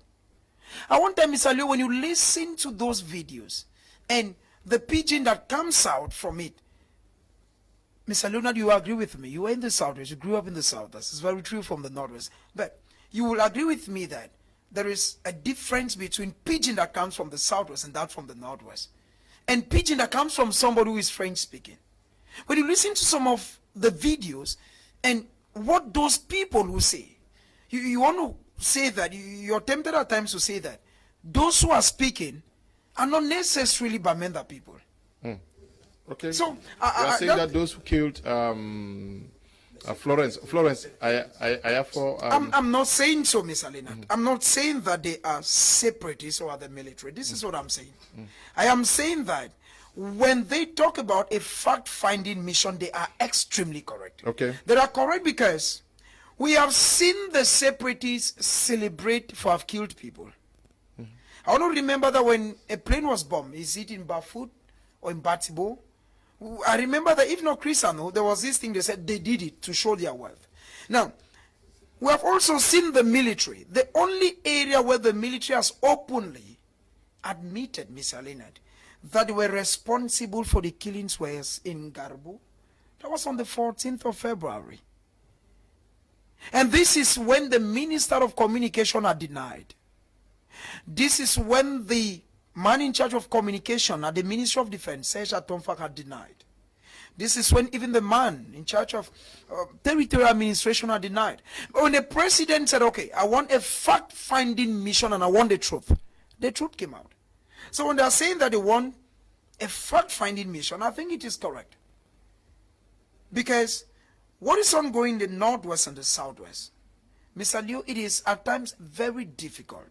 At one time, Mr. Liu, when you listen to those videos and the pidgin that comes out from it, Mr. Leonard, you agree with me. You were in the Southwest. You grew up in the Southwest. It's very true from the Northwest. But you will agree with me that there is a difference between pidgin that comes from the Southwest and that from the Northwest. And pidgin that comes from somebody who is French speaking. When you listen to some of the videos and what those people will say, you want to say that, you're tempted at times to say that those who are speaking are not necessarily Bamenda people. Okay. So you are saying that those who killed Florence, Ayafo. I'm not saying so, Mr. Leonard. I'm not saying that they are separatists or are the military. This is what I'm saying. I am saying that when they talk about a fact-finding mission, they are extremely correct. Okay. They are correct because we have seen the separatists celebrate for have killed people. I want to remember that when a plane was bombed, is it in Bafut or in Batibo? I remember that if not Crisano, there was this thing they said they did it to show their wealth. Now, we have also seen the military. The only area where the military has openly admitted, Mr. Leonard, that they were responsible for the killings was in Garbu. That was on the 14th of February. And this is when the Minister of Communication had denied. This is when the man in charge of communication at the Ministry of Defense, Serge Atomfak, had denied. This is when even the man in charge of territorial administration had denied. But when the president said, okay, I want a fact-finding mission and I want the truth came out. So when they are saying that they want a fact-finding mission, I think it is correct. Because what is ongoing in the Northwest and the Southwest, Mr. Liu, it is at times very difficult.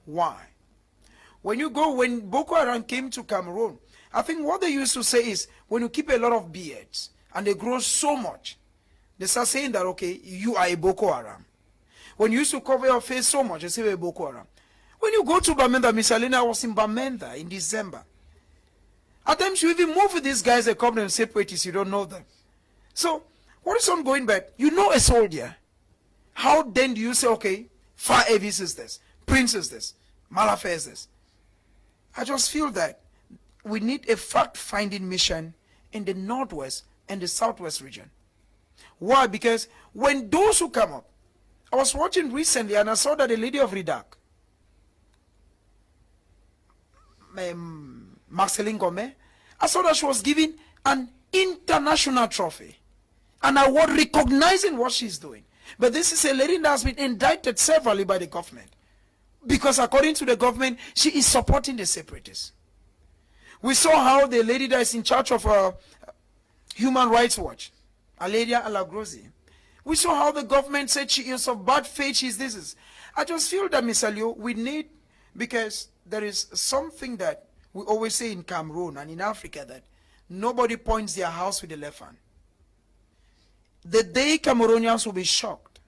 Why? When Boko Haram came to Cameroon, I think what they used to say is, when you keep a lot of beards and they grow so much, they start saying that, okay, you are a Boko Haram. When you used to cover your face so much, they say you're a Boko Haram. When you go to Bamenda, Miss Alina, I was in Bamenda in December. At times you even move with these guys, they come and separatists, you don't know them. So, what is ongoing back? You know a soldier. How then do you say, okay, Far Avis is this, Prince is this, Malafa is this? I just feel that we need a fact-finding mission in the Northwest and the Southwest region. Why? Because when those who come up, I was watching recently and I saw that the lady of Ridak, Marceline Gomez, I saw that she was given an international trophy, an award recognizing what she's doing. But this is a lady that has been indicted severally by the government. Because according to the government, she is supporting the separatists. We saw how the lady that is in charge of Human Rights Watch, Aledia Alagrosi, we saw how the government said she is of bad faith, she's this. I just feel that, Mr. Liu, we need, because there is something that we always say in Cameroon and in Africa, that nobody points their house with the left hand. The day Cameroonians will be shocked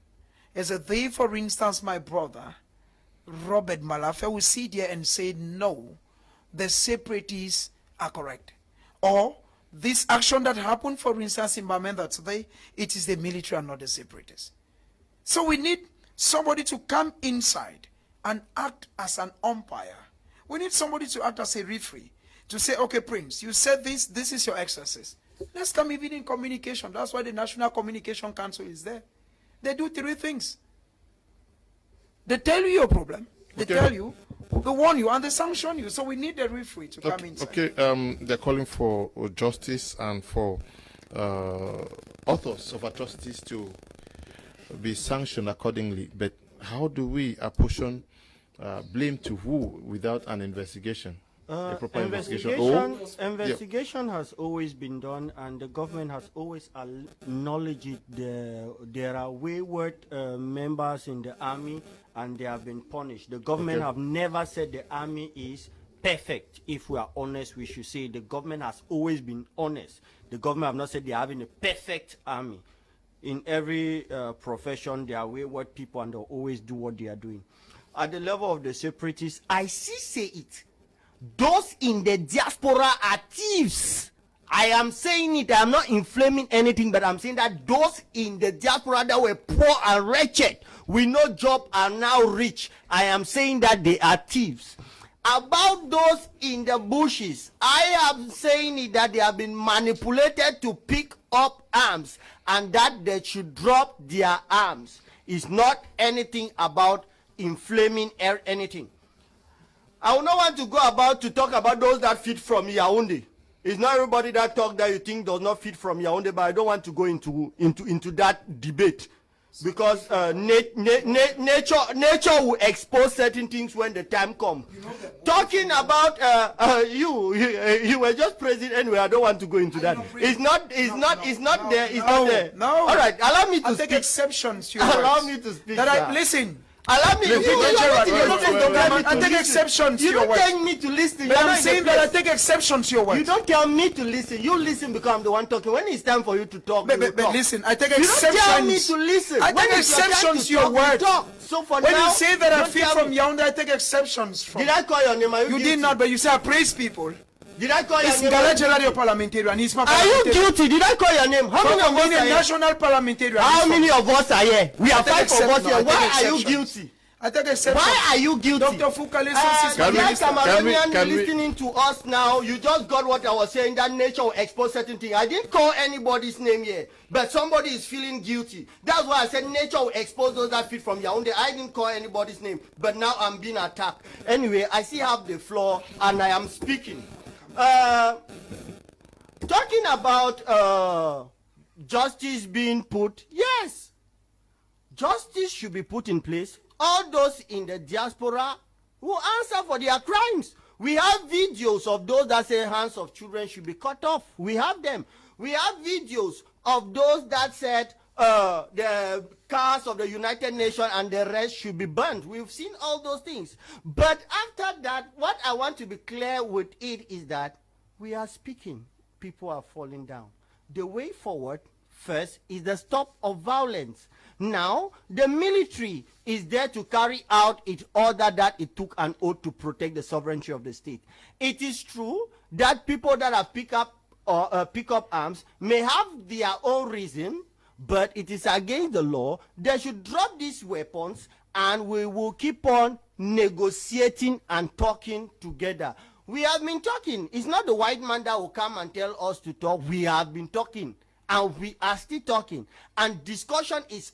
is a day, for instance, my brother, Robert Malafe, will sit there and say, no, the separatists are correct. Or this action that happened, for instance, in Bamenda today, it is the military and not the separatists. So we need somebody to come inside and act as an umpire. We need somebody to act as a referee, to say, okay, Prince, you said this is your exercise. Let's come even in communication. That's why the National Communication Council is there. They do 3 things. They tell you your problem, they tell you, they warn you, and they sanction you. So we need the referee to come inside. Okay, they're calling for justice and for authors of atrocities to be sanctioned accordingly. But how do we apportion blame to who without an investigation? A proper investigation has always been done, and the government has always acknowledged it. There are wayward members in the army, and they have been punished. The government have never said the army is perfect. If we are honest, we should say the government has always been honest. The government have not said they are having a perfect army. In every profession, there are wayward people, and they'll always do what they are doing. At the level of the separatists, I say it. Those in the diaspora are thieves. I am saying it. I am not inflaming anything, but I'm saying that those in the diaspora that were poor and wretched, with no job, are now rich. I am saying that they are thieves. About those in the bushes, I am saying it that they have been manipulated to pick up arms, and that they should drop their arms. It's not anything about inflaming anything. I would not want to go about to talk about those that feed from Yaoundé. It's not everybody that talk that you think does not feed from Yaoundé, but I don't want to go into that debate, because nature will expose certain things when the time comes. Talking about you were just praising anyway. I don't want to go into that. It's not there. No. All right, allow me to I'll speak. take exceptions to your Allow words. me to speak. Listen. Allow me. I take exceptions to You your don't words. tell me to listen. But I'm saying that I take exceptions to your words. You don't tell me to listen. You listen because I'm the one talking. When it's time for you to talk, But talk. listen, I take You exceptions. don't tell me to listen. I When take it's your time exceptions to your talk, we words. talk. So for When now, you say that I don't feed tell from me. Yaoundé, I take exceptions from. Did I call your name? Are you You guilty? did not, but you say I praise people. Did I call It's your name? Ngala Gerard, your parliamentarian. He's my Are you parliamentarian. guilty? Did I call your name? How many of us Being are a here? national parliamentarian. How many of us are here? We are take 5 of us exception- no, here. I Why take are you exceptions. guilty? I take exceptions. Why are you guilty? Dr. Fukale Can we- Cameroonian can we- listening to us now, you just got what I was saying, that nature will expose certain things. I didn't call anybody's name here, but somebody is feeling guilty. That's why I said nature will expose those that feed from Yaoundé. I didn't call anybody's name, but now I'm being attacked. Anyway, I still have the floor, and I am speaking. Talking about justice being put, yes, justice should be put in place. All those in the diaspora will answer for their crimes. We have videos of those that say hands of children should be cut off. We have them. We have videos of those that said the cars of the United Nations and the rest should be burned. We've seen all those things. But after that, what I want to be clear with it is that we are speaking. People are falling down. The way forward, first, is the stop of violence. Now, the military is there to carry out its order that it took an oath to protect the sovereignty of the state. It is true that people that have pick up arms may have their own reason, but it is against the law. They should drop these weapons, and we will keep on negotiating and talking together. We have been talking. It's not the white man that will come and tell us to talk. We have been talking. And we are still talking, and discussion is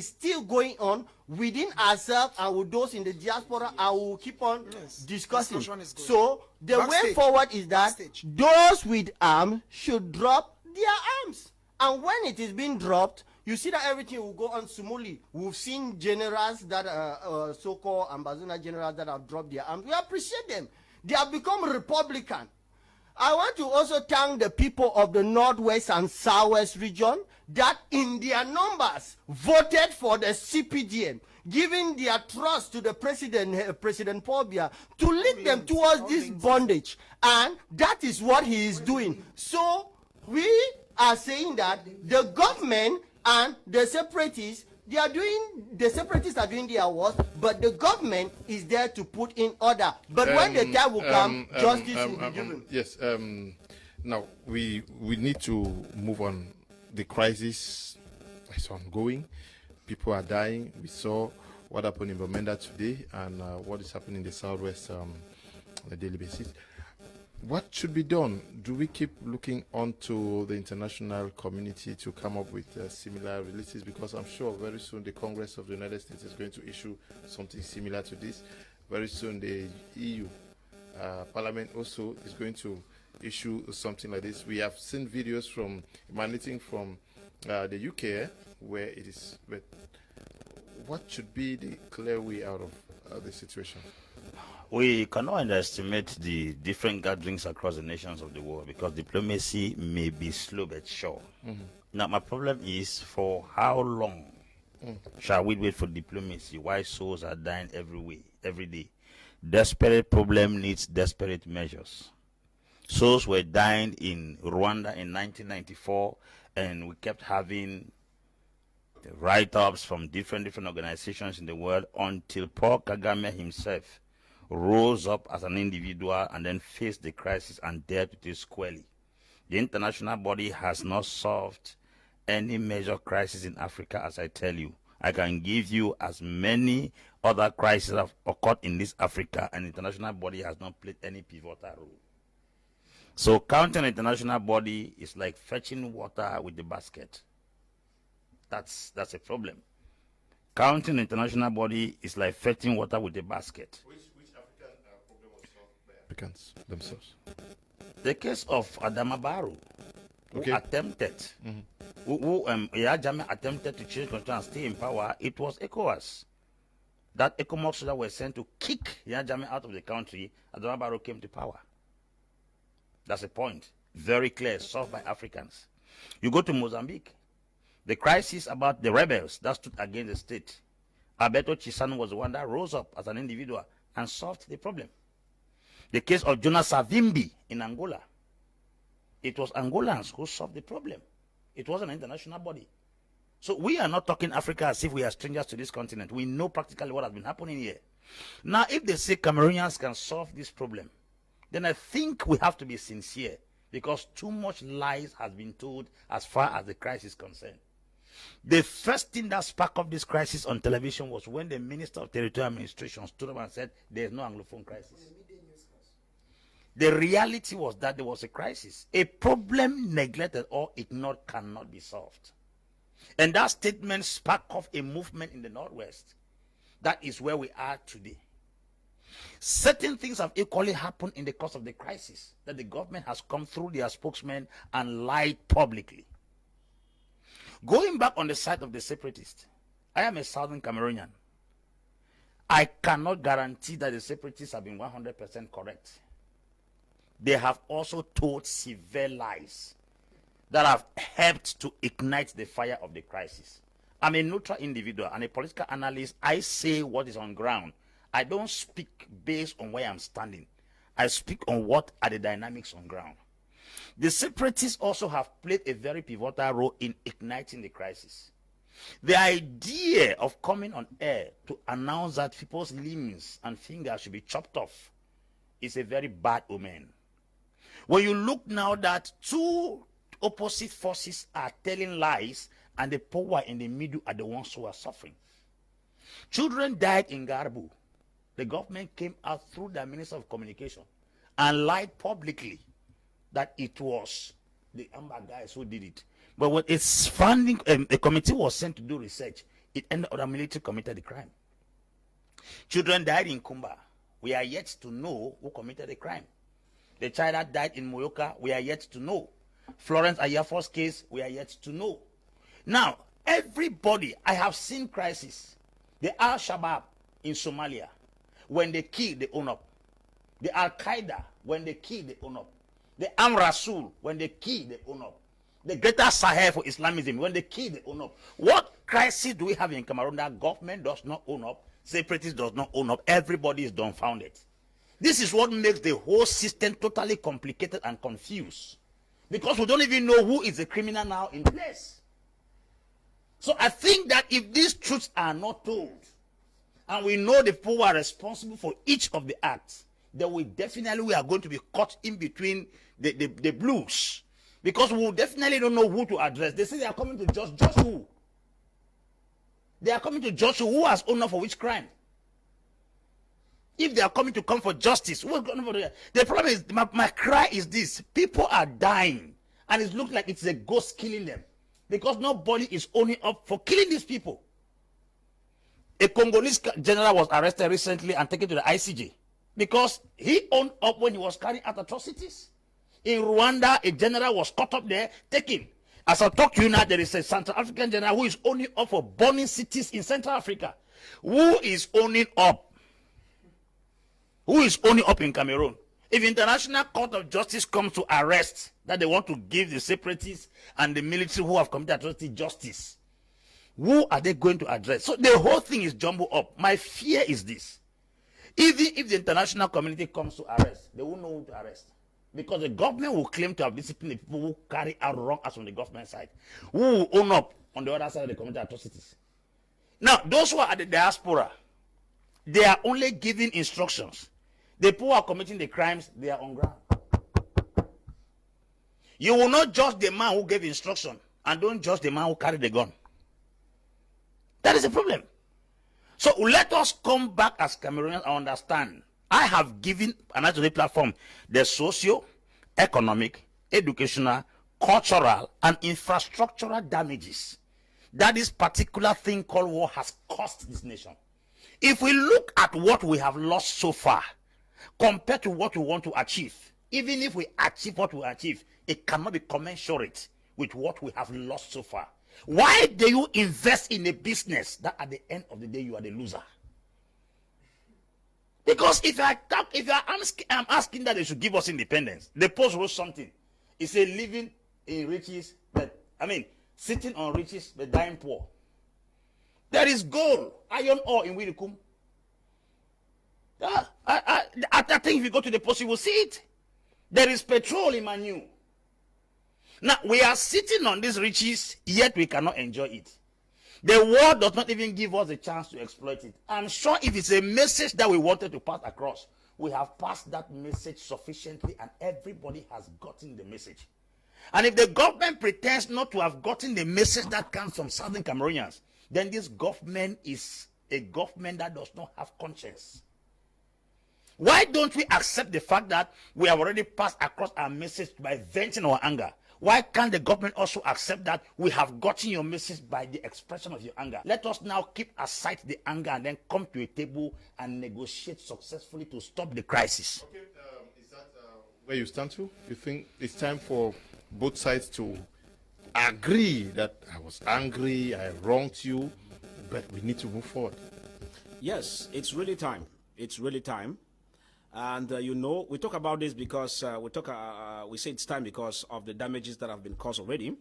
still going on within ourselves and with those in the diaspora, and we will keep on discussing. So the way forward is that those with arms should drop their arms, and when it is being dropped, you see that everything will go on smoothly. We've seen generals that are so-called ambassador generals that have dropped their arms. We appreciate them. They have become Republican. I want to also thank the people of the Northwest and Southwest region that in their numbers voted for the CPDM, giving their trust to the President Paul Biya to lead them towards this bondage. And that is what he is doing. So we are saying that the government and the separatists, the separatists are doing their worst, but the government is there to put in order. But when the time will come, justice will be given. Yes. Now we need to move on. The crisis is ongoing. People are dying. We saw what happened in Bamenda today and what is happening in the Southwest on a daily basis. What should be done? Do we keep looking onto the international community to come up with similar releases? Because I'm sure very soon the Congress of the United States is going to issue something similar to this. Very soon the EU Parliament also is going to issue something like this. We have seen videos from emanating from the UK where it is. But what should be the clear way out of the situation? We cannot underestimate the different gatherings across the nations of the world because diplomacy may be slow but sure. Now, my problem is, for how long shall we wait for diplomacy? Why souls are dying every day? Desperate problem needs desperate measures. Souls were dying in Rwanda in 1994, and we kept having the write-ups from different organizations in the world until Paul Kagame himself rose up as an individual and then faced the crisis and dealt with it squarely. The international body has not solved any major crisis in Africa, as I tell you. I can give you as many other crises that have occurred in this Africa, and the international body has not played any pivotal role. So counting an international body is like fetching water with the basket. That's a problem. Counting an international body is like fetching water with a basket. Which African problem was solved by Africans themselves? The case of Adama Barrow, who attempted, Yahya Jammeh attempted to change control and stay in power. It was ECOWAS. That ECOMOG soldiers were sent to kick Yahya Jammeh out of the country. Adama Barrow came to power. That's a point. Very clear, solved by Africans. You go to Mozambique. The crisis about the rebels that stood against the state. Alberto Chisano was the one that rose up as an individual and solved the problem. The case of Jonas Savimbi in Angola. It was Angolans who solved the problem. It wasn't an international body. So we are not talking Africa as if we are strangers to this continent. We know practically what has been happening here. Now, if they say Cameroonians can solve this problem, then I think we have to be sincere, because too much lies has been told as far as the crisis is concerned. The first thing that sparked up this crisis on television was when the Minister of Territorial Administration stood up and said there is no Anglophone crisis. The reality was that there was a crisis. A problem neglected or ignored cannot be solved. And that statement sparked off a movement in the Northwest. That is where we are today. Certain things have equally happened in the course of the crisis, that the government has come through their spokesman and lied publicly. Going back on the side of the separatists, I am a Southern Cameroonian. I cannot guarantee that the separatists have been 100% correct. They have also told severe lies that have helped to ignite the fire of the crisis. I'm a neutral individual and a political analyst. I say what is on ground. I don't speak based on where I'm standing. I speak on what are the dynamics on ground. The separatists also have played a very pivotal role in igniting the crisis. The idea of coming on air to announce that people's limbs and fingers should be chopped off is a very bad omen. When you look now that two opposite forces are telling lies and the power in the middle are the ones who are suffering. Children died in Garbu. The government came out through the Minister of Communication and lied publicly that it was the Amber guys who did it. But when it's funding, a committee was sent to do research, it ended up the military committed the crime. Children died in Kumba. We are yet to know who committed the crime. The child that died in Moyoka, we are yet to know. Florence Ayafor's case, we are yet to know. Now, everybody, I have seen crisis. The Al-Shabaab in Somalia, when they kill, they own up. The Al-Qaeda, when they kill, they own up. The Am Rasul, when they kill, they own up. The Greater Sahel for Islamism, when they kill, they own up. What crisis do we have in Cameroon that government does not own up, separatists does not own up, everybody is dumbfounded? This is what makes the whole system totally complicated and confused. Because we don't even know who is the criminal now in place. So I think that if these truths are not told, and we know the people who are responsible for each of the acts, then we are going to be caught in between the blues. Because we definitely don't know who to address. They say they are coming to judge who? They are coming to judge who has owner for which crime? If they are coming to come for justice, who is going for the problem is, my cry is this: people are dying, and it looks like it's a ghost killing them, because nobody is owning up for killing these people. A Congolese general was arrested recently and taken to the ICJ because he owned up when he was carrying out atrocities. In Rwanda, a general was caught up there, taken. As I talk to you now, there is a Central African general who is owning up for burning cities in Central Africa. Who is owning up? Who is owning up in Cameroon? If International Court of Justice comes to arrest, that they want to give the separatists and the military who have committed atrocity justice, who are they going to address? So the whole thing is jumbled up. My fear is this: even if the international community comes to arrest, they won't know who to arrest. Because the government will claim to have disciplined the people who carry out wrong acts from the government side, who will own up on the other side of the committed atrocities. Now, those who are at the diaspora, they are only giving instructions. The people who are committing the crimes, they are on ground. You will not judge the man who gave instruction, and don't judge the man who carried the gun. That is the problem. So let us come back as Cameroonians and understand. I have given an national platform the socio-economic, educational, cultural, and infrastructural damages that this particular thing called war has cost this nation. If we look at what we have lost so far, compared to what we want to achieve, even if we achieve what we achieve, it cannot be commensurate with what we have lost so far. Why do you invest in a business that at the end of the day you are the loser? Because I'm asking that they should give us independence. The Post wrote something. It said living in riches, sitting on riches but dying poor. There is gold, iron ore in Wilikum. I think if you go to the Post, you will see it. There is petrol in Manu. Now, we are sitting on these riches, yet we cannot enjoy it. The world does not even give us a chance to exploit it. I'm sure if it's a message that we wanted to pass across, we have passed that message sufficiently, and everybody has gotten the message. And if the government pretends not to have gotten the message that comes from Southern Cameroonians, then this government is a government that does not have conscience. Why don't we accept the fact that we have already passed across our message by venting our anger? Why can't the government also accept that we have gotten your message by the expression of your anger? Let us now keep aside the anger and then come to a table and negotiate successfully to stop the crisis. Okay, is that where you stand to? You think it's time for both sides to agree that I was angry, I wronged you, but we need to move forward? Yes, it's really time. It's really time. And we talk about this because we say it's time because of the damages that have been caused already.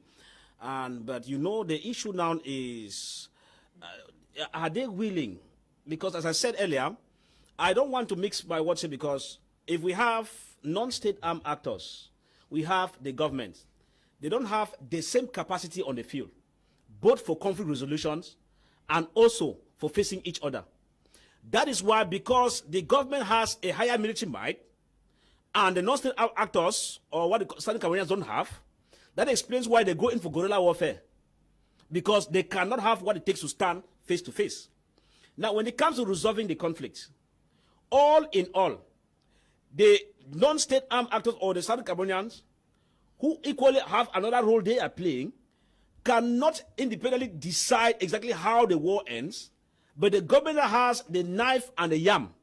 But the issue now is, are they willing? Because as I said earlier, I don't want to mix my words here, because if we have non-state armed actors, we have the government. They don't have the same capacity on the field, both for conflict resolutions and also for facing each other. That is why, because the government has a higher military might and the non-state actors, or what the Southern Cameroonians don't have, that explains why they go in for guerrilla warfare, because they cannot have what it takes to stand face to face. Now, when it comes to resolving the conflict, all in all, the non-state armed actors or the Southern Cameroonians, who equally have another role they are playing, cannot independently decide exactly how the war ends. But the government that has the knife and the yam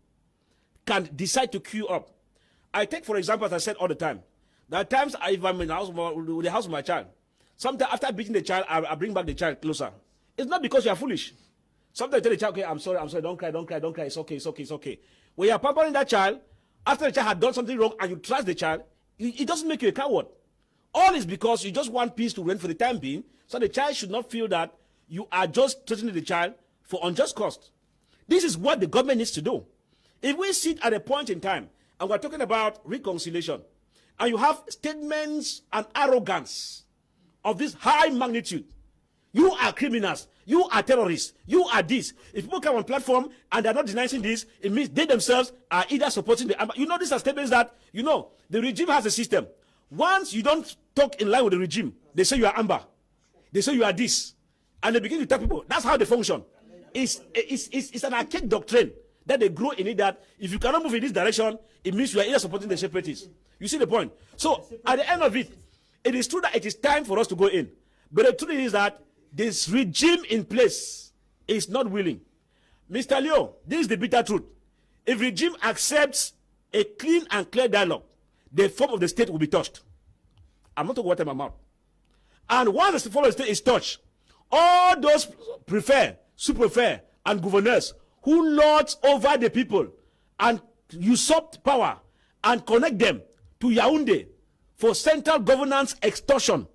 can decide to queue up. I take, for example, as I said all the time, there are times if I'm in the house of my child, sometimes after beating the child, I bring back the child closer. It's not because you are foolish. Sometimes I tell the child, okay, I'm sorry, don't cry, it's okay. When you are pampering that child, after the child had done something wrong and you trust the child, it doesn't make you a coward. All is because you just want peace to reign for the time being, so the child should not feel that you are just threatening the child for unjust cost. This is what the government needs to do. If we sit at a point in time, and we're talking about reconciliation, and you have statements and arrogance of this high magnitude, you are criminals, you are terrorists, you are this. If people come on platform and they're not denouncing this, it means they themselves are either supporting the... You know, these are statements that, you know, the regime has a system. Once you don't talk in line with the regime, they say you are amber. They say you are this. And they begin to tell people, that's how they function. It's an archaic doctrine that they grow in it, that if you cannot move in this direction, it means you are either supporting the separatists. You see the point? So, at the end of it, it is true that it is time for us to go in. But the truth is that this regime in place is not willing. Mr. Leo, this is the bitter truth. If regime accepts a clean and clear dialogue, the form of the state will be touched. I'm not talking water in my mouth. And once the form of the state is touched, all those super-prefer, and governors who lord over the people and usurp power and connect them to Yaoundé for central governance extortion,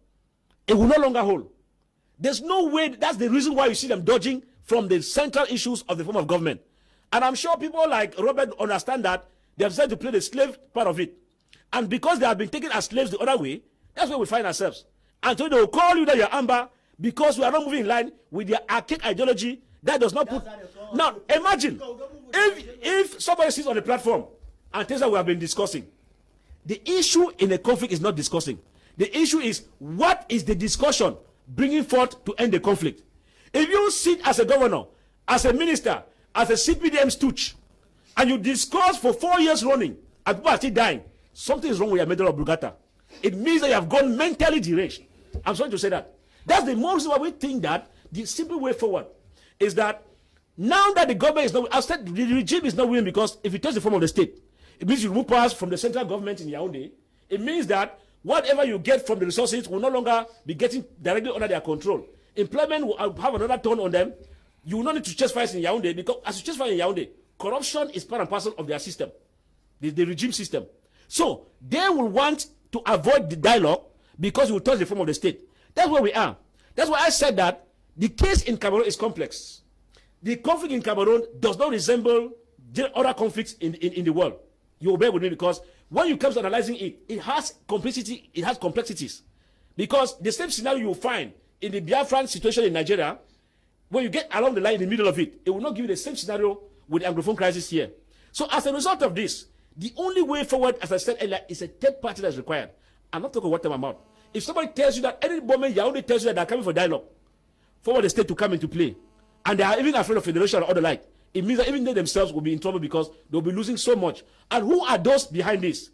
it will no longer hold. There's no way. That's the reason why you see them dodging from the central issues of the form of government. And I'm sure people like Robert understand that they have decided to play the slave part of it. And because they have been taken as slaves the other way, that's where we find ourselves. And so they will call you that you're amber because we are not moving in line with their archaic ideology that does not put... Now, imagine if somebody sits on the platform and tells us we have been discussing. The issue in a conflict is not discussing. The issue is, what is the discussion bringing forth to end the conflict? If you sit as a governor, as a minister, as a CPDM stooge, and you discuss for 4 years running, and people are still dying, something is wrong with your medal oblongata. It means that you have gone mentally deranged. I'm sorry to say that. That's the more reason why we think that the simple way forward is that now that the government is not, I've said the regime is not willing, because if it takes the form of the state, it means you remove powers from the central government in Yaoundé. It means that whatever you get from the resources will no longer be getting directly under their control. Employment will have another turn on them. You will not need to chase fires in Yaoundé, because as you chase fire in Yaoundé, corruption is part and parcel of their system, the regime system. So they will want to avoid the dialogue because it will touch the form of the state. That's where we are. That's why I said that the case in Cameroon is complex. The conflict in Cameroon does not resemble the other conflicts in the world. You will bear with me, because when you come to analyzing it, it has complexity, it has complexities. Because the same scenario you will find in the Biafran situation in Nigeria, when you get along the line in the middle of it, it will not give you the same scenario with the Anglophone crisis here. So as a result of this, the only way forward, as I said earlier, is a third party that's required. I'm not talking what I'm about. If somebody tells you that, any moment Yaoundé tells you that they're coming for dialogue, forward the state to come into play, and they are even afraid of federation or other like, it means that even they themselves will be in trouble, because they'll be losing so much. And who are those behind this?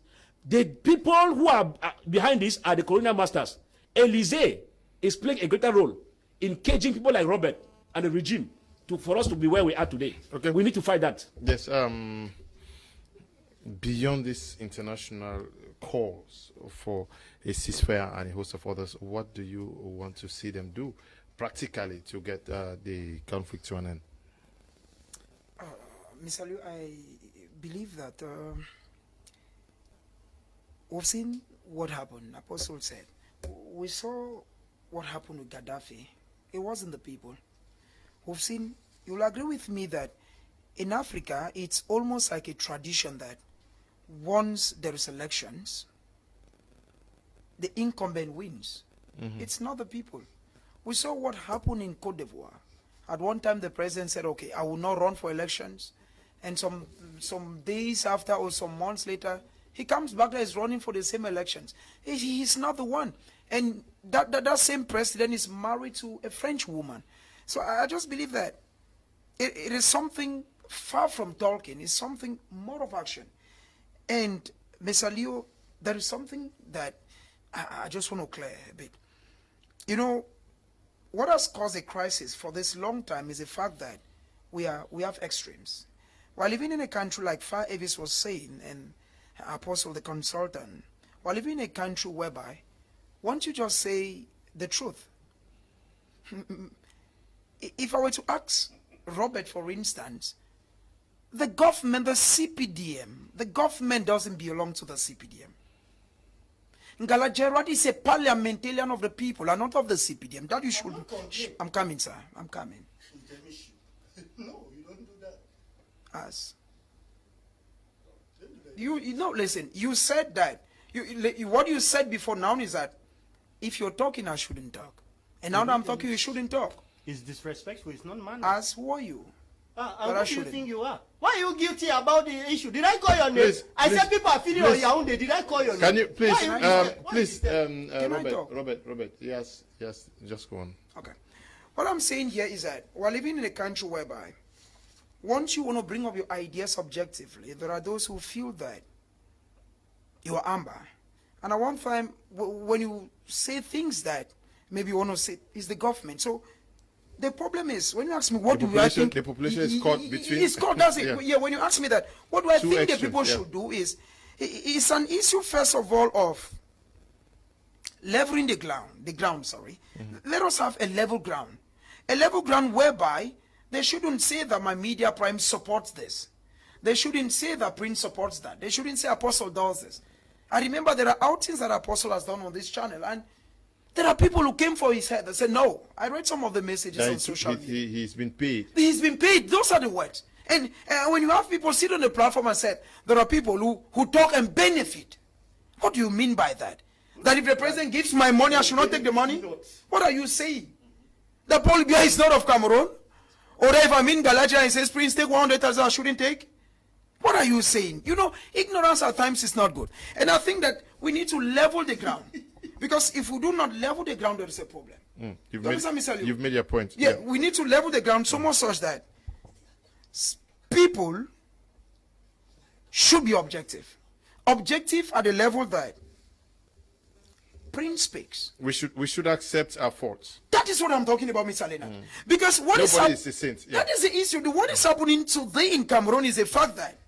The people who are behind this are the colonial masters. Élysée is playing a greater role in caging people like Robert and the regime for us to be where we are today. Okay, we need to fight that. Yes. Beyond this international calls for a ceasefire and a host of others, what do you want to see them do practically to get the conflict to an end? Mr. Liu, I believe that we've seen what happened. Apostle said, we saw what happened with Gaddafi. It wasn't the people. We've seen, you'll agree with me that in Africa, it's almost like a tradition that once there is elections, the incumbent wins. It's not the people. We saw what happened in Cote d'Ivoire. At one time, the president said, okay, I will not run for elections. And some days after or some months later, he comes back and is running for the same elections. He's not the one. And that same president is married to a French woman. So I just believe that it is something far from talking. It's something more of action. And Mr. Leo, there is something that I just want to clear a bit. You know, what has caused a crisis for this long time is the fact that we have extremes. While living in a country like Far Avis was saying, and Apostle the consultant, while living in a country whereby, won't you just say the truth? If I were to ask Robert, for instance, the government, the CPDM, the government doesn't belong to the CPDM. Ngala Gerard is a parliamentarian of the people and not of the CPDM. That you should. I'm coming, sir. I'm coming. No, you don't do that. As you know, listen. You said that. What you said before now is that if you're talking, I shouldn't talk, and now that I'm talking, you shouldn't talk. It's disrespectful. It's not manly. As who are you? And But I what do you shouldn't. think you are? Why are you guilty about the issue? Did I call your name? Please, I please, said people are feeding please. on Yaoundé. Did I call your name? Can you please, Why are you- why please, is that? Can I talk? Robert, yes, just go on. Okay. What I'm saying here is that we're living in a country whereby once you want to bring up your ideas objectively, there are those who feel that you are amber. And at one time, when you say things that maybe you want to say is the government. So the problem is, when you ask me what do I think... The population is caught between... It's caught, that's it. Yeah. Yeah, when you ask me that, what do I Two think extremes, the people yeah. should do is, it's an issue, first of all, of leveling the ground, Let us have a level ground. A level ground whereby they shouldn't say that my media prime supports this. They shouldn't say that Prince supports that. They shouldn't say Apostle does this. I remember there are outings that Apostle has done on this channel, and there are people who came for his head and said, no. I read some of the messages on social media. He's been paid. He's been paid. Those are the words. And when you have people sit on the platform and say, there are people who talk and benefit. What do you mean by that? That if the president gives my money, I should not take the money? What are you saying? The Paul Biya is not of Cameroon? Or if I'm in Galatia and says, Prince, take 100,000, I shouldn't take? What are you saying? You know, ignorance at times is not good. And I think that we need to level the ground. Because if we do not level the ground, there is a problem. You've made your point. Yeah, we need to level the ground so much such that people should be objective. Objective at the level that Prince speaks. We should accept our faults. That is what I'm talking about, Mr. Leonard. Because Nobody is a saint. Yeah. that is the issue. What is happening today in Cameroon is the fact that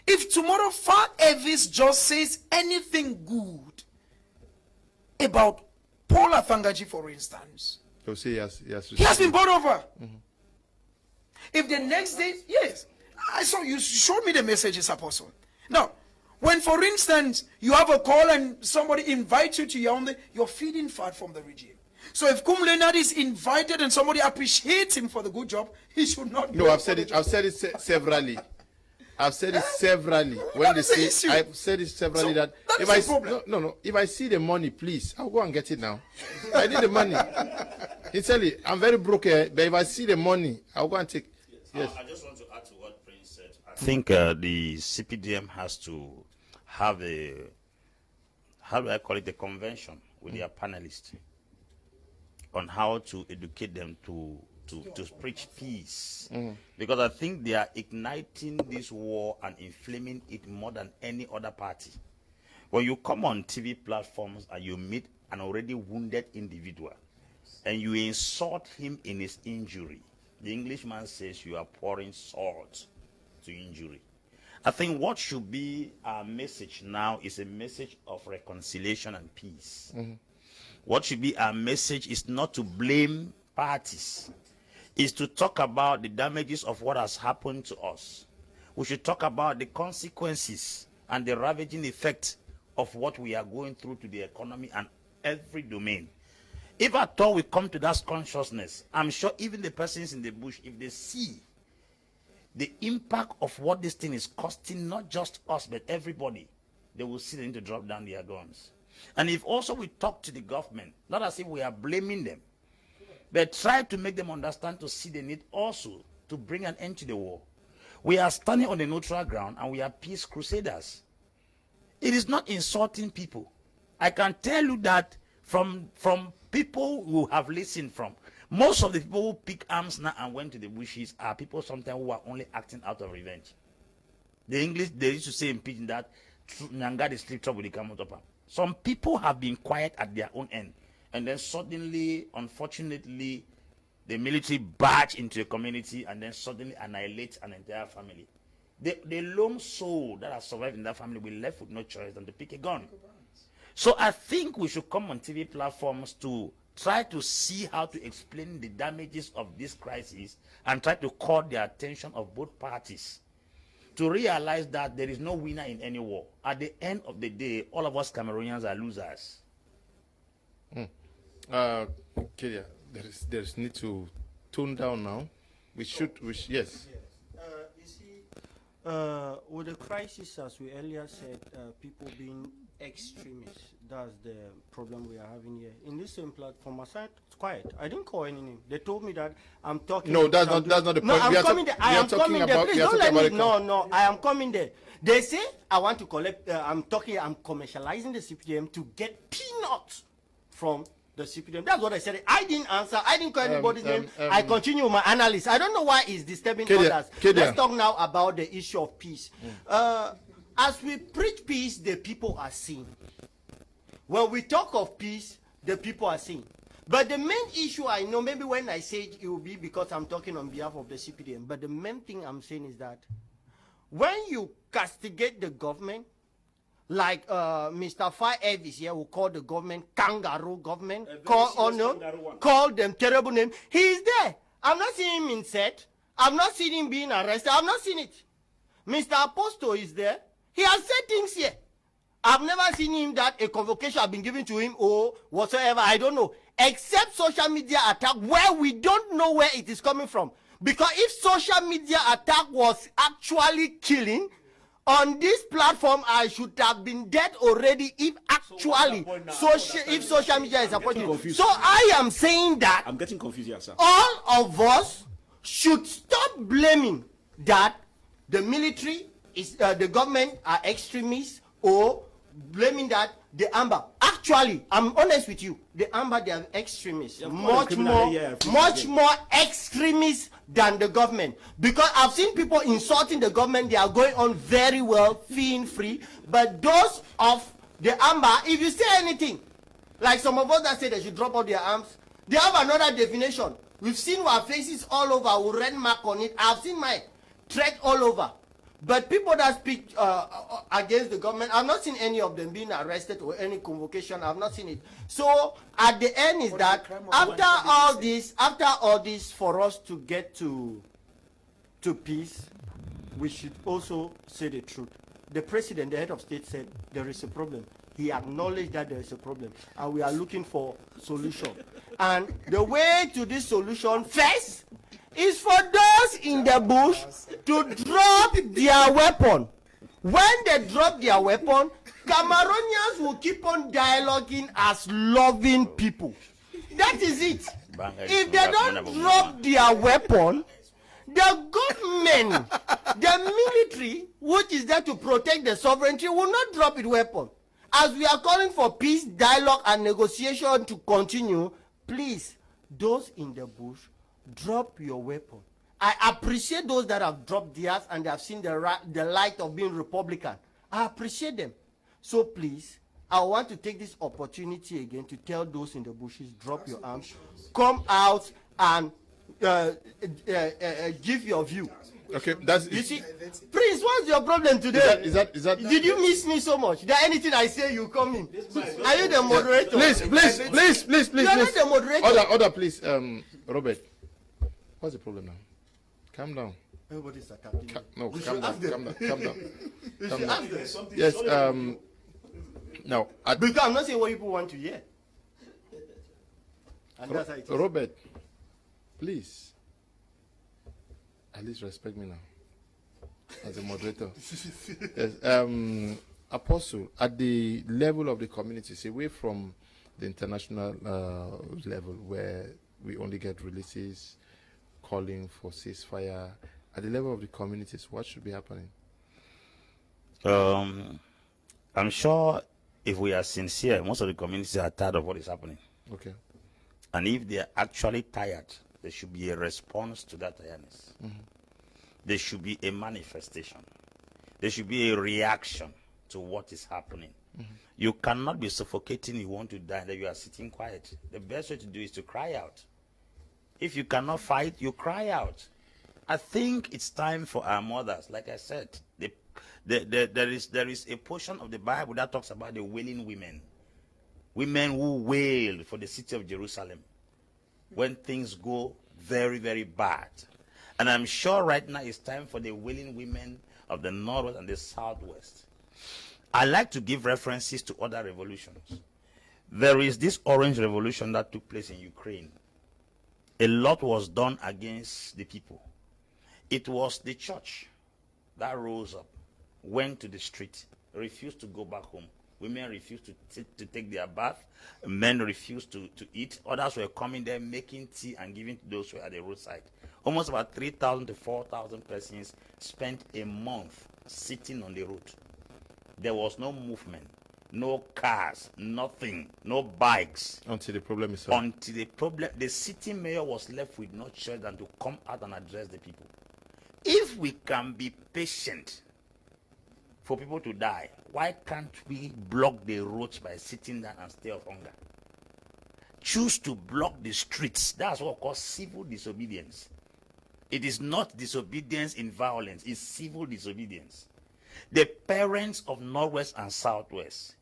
if tomorrow Far Evis just says anything good about Paul Athangaji, for instance, They'll say he has been bought over. If the next day, yes, I saw you showed me the messages, Apostle. Now, when, for instance, you have a call and somebody invites you to Yaoundé, you're feeding fat from the regime. So if Kum Leonard is invited and somebody appreciates him for the good job, he should not. No, I've said it. I've said it severally. I've said it severally. When they say, issue? I've said it severally So that that if is the problem. no, if I see the money, please, I'll go and get it now. I need the money. Sincerely, I'm very broke here, but if I see the money, I'll go and take. Yes. I just want to add to what Prince said. I think the CPDM has to have a, how do I call it, a convention with their panelists on how to educate them to preach peace. Because I think they are igniting this war and inflaming it more than any other party. When you come on TV platforms and you meet an already wounded individual and you insult him in his injury, the Englishman says you are pouring salt to injury. I think what should be our message now is a message of reconciliation and peace. What should be our message is not to blame parties, is to talk about the damages of what has happened to us. We should talk about the consequences and the ravaging effect of what we are going through to the economy and every domain. If at all we come to that consciousness, I'm sure even the persons in the bush, if they see the impact of what this thing is costing, not just us, but everybody, they will see they need to drop down their guns. And if also we talk to the government, not as if we are blaming them, but try to make them understand to see the need also to bring an end to the war. We are standing on the neutral ground and we are peace crusaders. It is not insulting people. I can tell you that from people who have listened from, most of the people who pick arms now and went to the bushes are people sometimes who are only acting out of revenge. The English, they used to say in pidgin that Nyanga the sleep trouble they come out of. Some people have been quiet at their own end. And then suddenly, unfortunately, the military barge into a community and then suddenly annihilate an entire family. The lone soul that has survived in that family will be left with no choice than to pick a gun. So I think we should come on TV platforms to try to see how to explain the damages of this crisis and try to call the attention of both parties to realize that there is no winner in any war. At the end of the day, all of us Cameroonians are losers. Kedia, there's need to tone down now. Yes. You see, with the crisis, as we earlier said, people being extremists, that's the problem we are having here. In this same platform, aside, it's quiet. I didn't call any name. They told me that I'm talking. No, that's not the point. No, I'm coming there. I am coming there. Please don't let me. No, I am coming there. They say I want to collect. I'm commercializing the CPDM to get peanuts from the CPDM. That's what I said. I didn't answer. I didn't call anybody's name. I continue my analysis. I don't know why it's disturbing others. Let's talk now about the issue of peace. As we preach peace, the people are seeing. When we talk of peace, the people are seeing. But the main issue I know, maybe when I say it will be because I'm talking on behalf of the CPDM, but the main thing I'm saying is that when you castigate the government, like Mr. 5F is here, who called the government kangaroo government, call them terrible name. He is there. I'm not seeing him in set. I'm not seeing him being arrested. I'm not seeing it. Mr. Apostle is there. He has said things here. I've never seen him that a convocation has been given to him or whatsoever. I don't know. Except social media attack where we don't know where it is coming from. Because if social media attack was actually killing, on this platform, I should have been dead already if actually social media is supporting. So I am saying that I'm getting confused here, sir. All of us should stop blaming that the military is the government are extremists or blaming that the Amber. Actually, I'm honest with you. The Amber, they are extremists. Much more extremists than the government. Because I've seen people insulting the government. They are going on very well, feeling free. But those of the Amber, if you say anything, like some of us that say they should drop all their arms, they have another definition. We've seen our faces all over with red mark on it. I've seen my threat all over. But people that speak against the government, I've not seen any of them being arrested or any convocation. I've not seen it. So at the end is that after all this, for us to get to peace, we should also say the truth. The president, the head of state, said there is a problem. He acknowledged that there is a problem, and we are looking for solution. And the way to this solution first is for those in the bush to drop their weapon. When they drop their weapon, Cameroonians will keep on dialoguing as loving people. That is it. If they don't drop their weapon, the government, the military, which is there to protect the sovereignty, will not drop its weapon. As we are calling for peace, dialogue, and negotiation to continue, please, those in the bush, drop your weapon. I appreciate those that have dropped theirs and they have seen the light of being Republican. I appreciate them. So please, I want to take this opportunity again to tell those in the bushes, drop your arms, come out and give your view. Okay, you see, Prince, what's your problem today? Is that Did you miss me so much? Is there anything I say you come in? Are you the moderator? Please. You are not the moderator. Order, please. Robert, what's the problem now? Calm down. Everybody's attacking. Calm down. Yes. No. Because I'm not saying what people want to hear. And that's how it is. Robert, please. At least respect me now, as a moderator. Yes. Apostle, at the level of the communities, away from the international level where we only get releases calling for ceasefire, at the level of the communities, what should be happening? I'm sure if we are sincere, most of the communities are tired of what is happening. Okay. And if they are actually tired, there should be a response to that tiredness. Mm-hmm. There should be a manifestation. There should be a reaction to what is happening. Mm-hmm. You cannot be suffocating, you want to die, that you are sitting quiet. The best way to do is to cry out. If you cannot fight, you cry out. I think it's time for our mothers. Like I said, there is a portion of the Bible that talks about the wailing women. Women who wailed for the city of Jerusalem when things go very, very bad. And I'm sure right now it's time for the wailing women of the Northwest and the Southwest. I like to give references to other revolutions. There is this Orange Revolution that took place in Ukraine. A lot was done against the people. It was the church that rose up, went to the street, refused to go back home. Women refused to take their bath. Men refused to eat. Others were coming there, making tea and giving to those who were at the roadside. Almost about 3,000 to 4,000 persons spent a month sitting on the road. There was no movement, no cars, nothing, no bikes. Until the problem is solved. Until the city mayor was left with no choice than to come out and address the people. If we can be patient for people to die, why can't we block the roads by sitting down and stay of hunger? Choose to block the streets. That's what we call civil disobedience. It is not disobedience in violence, it's civil disobedience. The parents of Northwest and Southwest,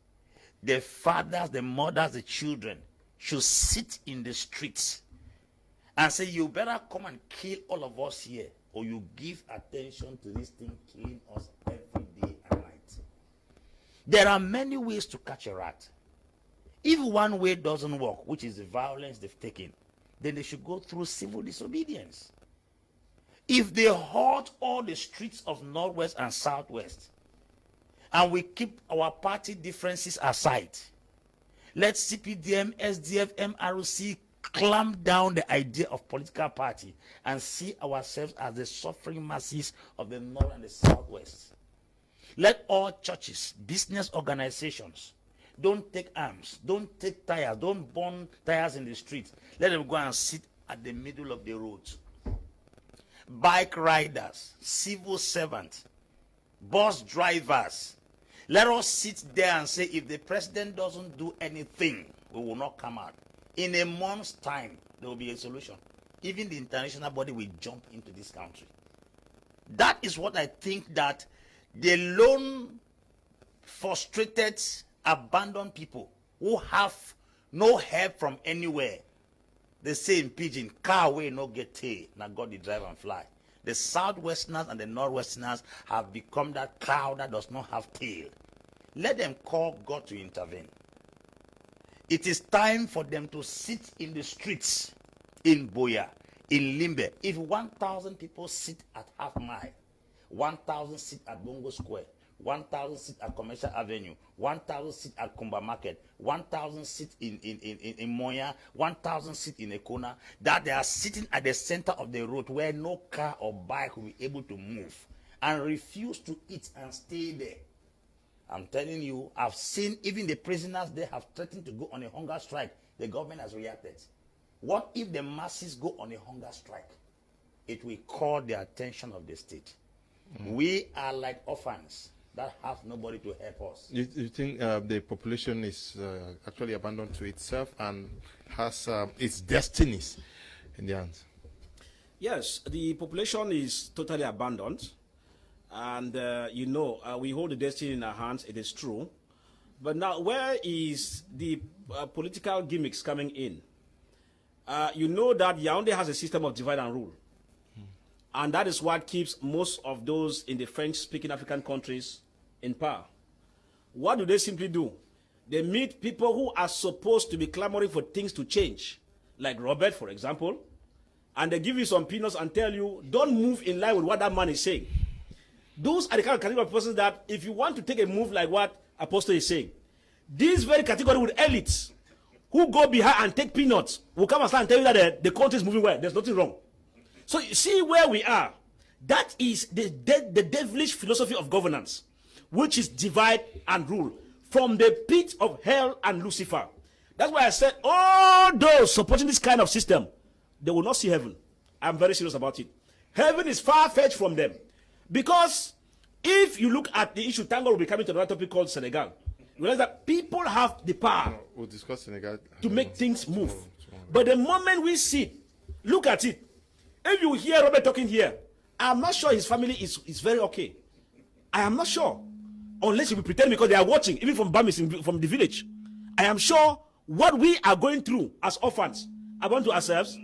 the fathers, the mothers, the children, should sit in the streets and say, you better come and kill all of us here, or you give attention to this thing killing us every day and night. There are many ways to catch a rat. If one way doesn't work, which is the violence they've taken, then they should go through civil disobedience. If they halt all the streets of Northwest and Southwest, and we keep our party differences aside, let CPDM, SDF, MRC clamp down the idea of political party and see ourselves as the suffering masses of the North and the Southwest. Let all churches, business organizations, don't take arms, don't take tires, don't burn tires in the streets. Let them go and sit at the middle of the roads. Bike riders, civil servants, bus drivers, let us sit there and say, if the president doesn't do anything, we will not come out. In a month's time, there will be a solution. Even the international body will jump into this country. That is what I think that the lone, frustrated, abandoned people who have no help from anywhere, they say in pidgin, car way no get tail, now God the drive and fly. The Southwesterners and the Northwesterners have become that cow that does not have tail. Let them call God to intervene. It is time for them to sit in the streets in Boya, in Limbe. If 1,000 people sit at Half Mile, 1,000 sit at Bongo Square, 1,000 sit at Commercial Avenue, 1,000 sit at Kumba Market, 1,000 sit in Moya, 1,000 sit in Ekona, that they are sitting at the center of the road where no car or bike will be able to move and refuse to eat and stay there. I'm telling you, I've seen even the prisoners there have threatened to go on a hunger strike. The government has reacted. What if the masses go on a hunger strike? It will call the attention of the state. We are like orphans that have nobody to help us. You think the population is actually abandoned to itself and has its destinies in the hands? Yes, the population is totally abandoned. And, we hold the destiny in our hands, it is true. But now, where is the political gimmicks coming in? You know that Yaoundé has a system of divide and rule. And that is what keeps most of those in the French-speaking African countries in power. What do they simply do? They meet people who are supposed to be clamoring for things to change, like Robert, for example, and they give you some peanuts and tell you, don't move in line with what that man is saying. Those are the kind of category of persons that, if you want to take a move like what Apostle is saying, this very category with elites who go behind and take peanuts will come and stand and tell you that the country is moving well. There's nothing wrong. So you see where we are. That is the devilish philosophy of governance, which is divide and rule from the pit of hell and Lucifer. That's why I said all those supporting this kind of system, they will not see heaven. I'm very serious about it. Heaven is far-fetched from them. Because if you look at the issue, Tango will be coming to another topic called Senegal. You realize that people have the power we'll discuss Senegal to make things move. But the moment we sit, look at it. If you hear Robert talking here, I'm not sure his family is very okay. I am not sure. Unless you pretend because they are watching, even from Bamis, from the village. I am sure what we are going through as orphans, according to ourselves,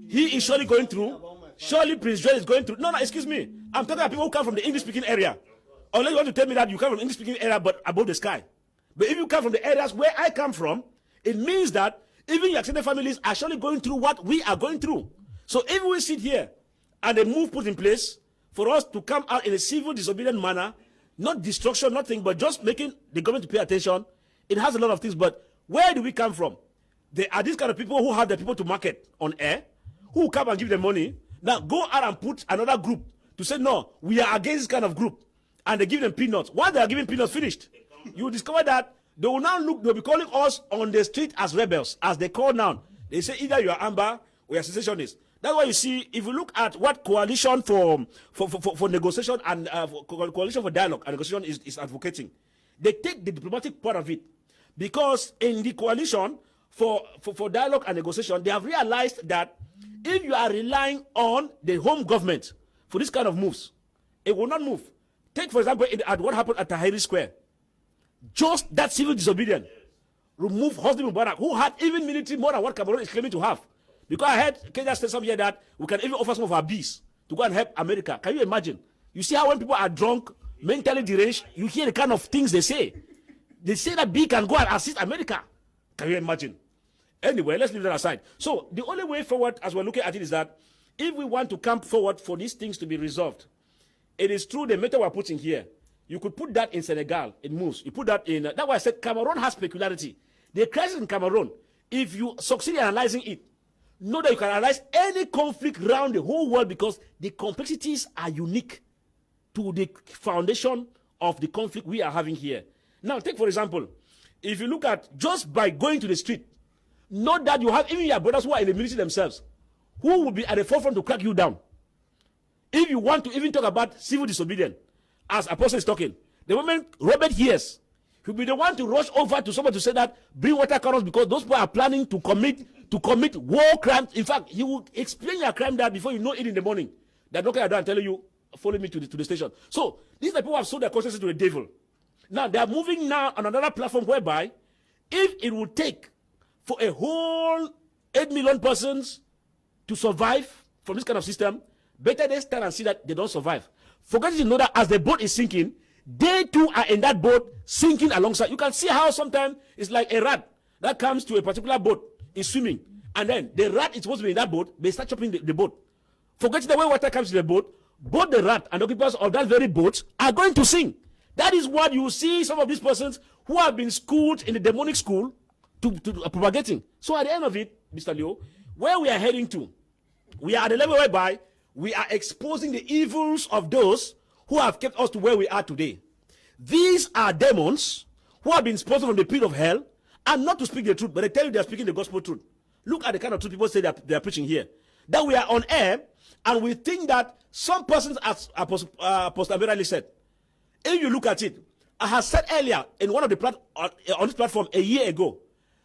he is surely going through. Surely Prince Joel is going through. No, excuse me. I'm talking about people who come from the English-speaking area. Unless you want to tell me that you come from English-speaking area but above the sky. But if you come from the areas where I come from, it means that even your extended families are actually going through what we are going through. So if we sit here and a move put in place for us to come out in a civil disobedient manner, not destruction, nothing, but just making the government to pay attention, it has a lot of things. But where do we come from? There are these kind of people who have the people to market on air, who come and give them money. Now go out and put another group to say, no, we are against this kind of group. And they give them peanuts. Once they are giving peanuts, finished. You discover that they will now look, they'll be calling us on the street as rebels, as they call now. They say either you are Amber or you are secessionists. That's why you see, if you look at what coalition for negotiation and coalition for dialogue and negotiation is advocating, they take the diplomatic part of it. Because in the coalition for dialogue and negotiation, they have realized that if you are relying on the home government for this kind of moves, it will not move. Take, for example, at what happened at Tahrir Square. Just that civil disobedience removed Hosni Mubarak, who had even military more than what Cameroon is claiming to have. Because I heard Kenya say something here that we can even offer some of our bees to go and help America. Can you imagine? You see how when people are drunk, mentally deranged, you hear the kind of things they say. They say that B can go and assist America. Can you imagine? Anyway, let's leave that aside. So the only way forward as we're looking at it is that if we want to come forward for these things to be resolved, it is true the method we're putting here. You could put that in Senegal, it moves. You put that in, that's why I said Cameroon has peculiarity. The crisis in Cameroon, if you succeed in analyzing it, know that you can analyze any conflict around the whole world because the complexities are unique to the foundation of the conflict we are having here. Now, take for example, if you look at just by going to the street, note that you have even your brothers who are in the military themselves, who will be at the forefront to crack you down. If you want to even talk about civil disobedience, as Apostle is talking, the moment Robert hears, he'll be the one to rush over to someone to say that bring water colors because those people are planning to commit war crimes. In fact, he will explain your crime that before you know it in the morning. They're knocking at the door and telling you, follow me to the station. So these are people who have sold their consciences to the devil. Now they are moving now on another platform whereby if it will take for a whole 8 million persons to survive from this kind of system, better they stand and see that they don't survive. Forget to know that as the boat is sinking, they too are in that boat sinking alongside. You can see how sometimes it's like a rat that comes to a particular boat is swimming, and then the rat is supposed to be in that boat, they start chopping the boat. Forget the way water comes to the boat, both the rat and the occupants of that very boat are going to sink. That is what you see some of these persons who have been schooled in the demonic school to propagating. So at the end of it, Mr. Leo, where we are heading to, we are at a level whereby we are exposing the evils of those who have kept us to where we are today. These are demons who have been sponsored from the pit of hell, and not to speak the truth, but they tell you they are speaking the gospel truth. Look at the kind of truth people say that they are preaching here. That we are on air, and we think that some persons, as Apostle Aberali said, if you look at it, I have said earlier in one of the on this platform a year ago,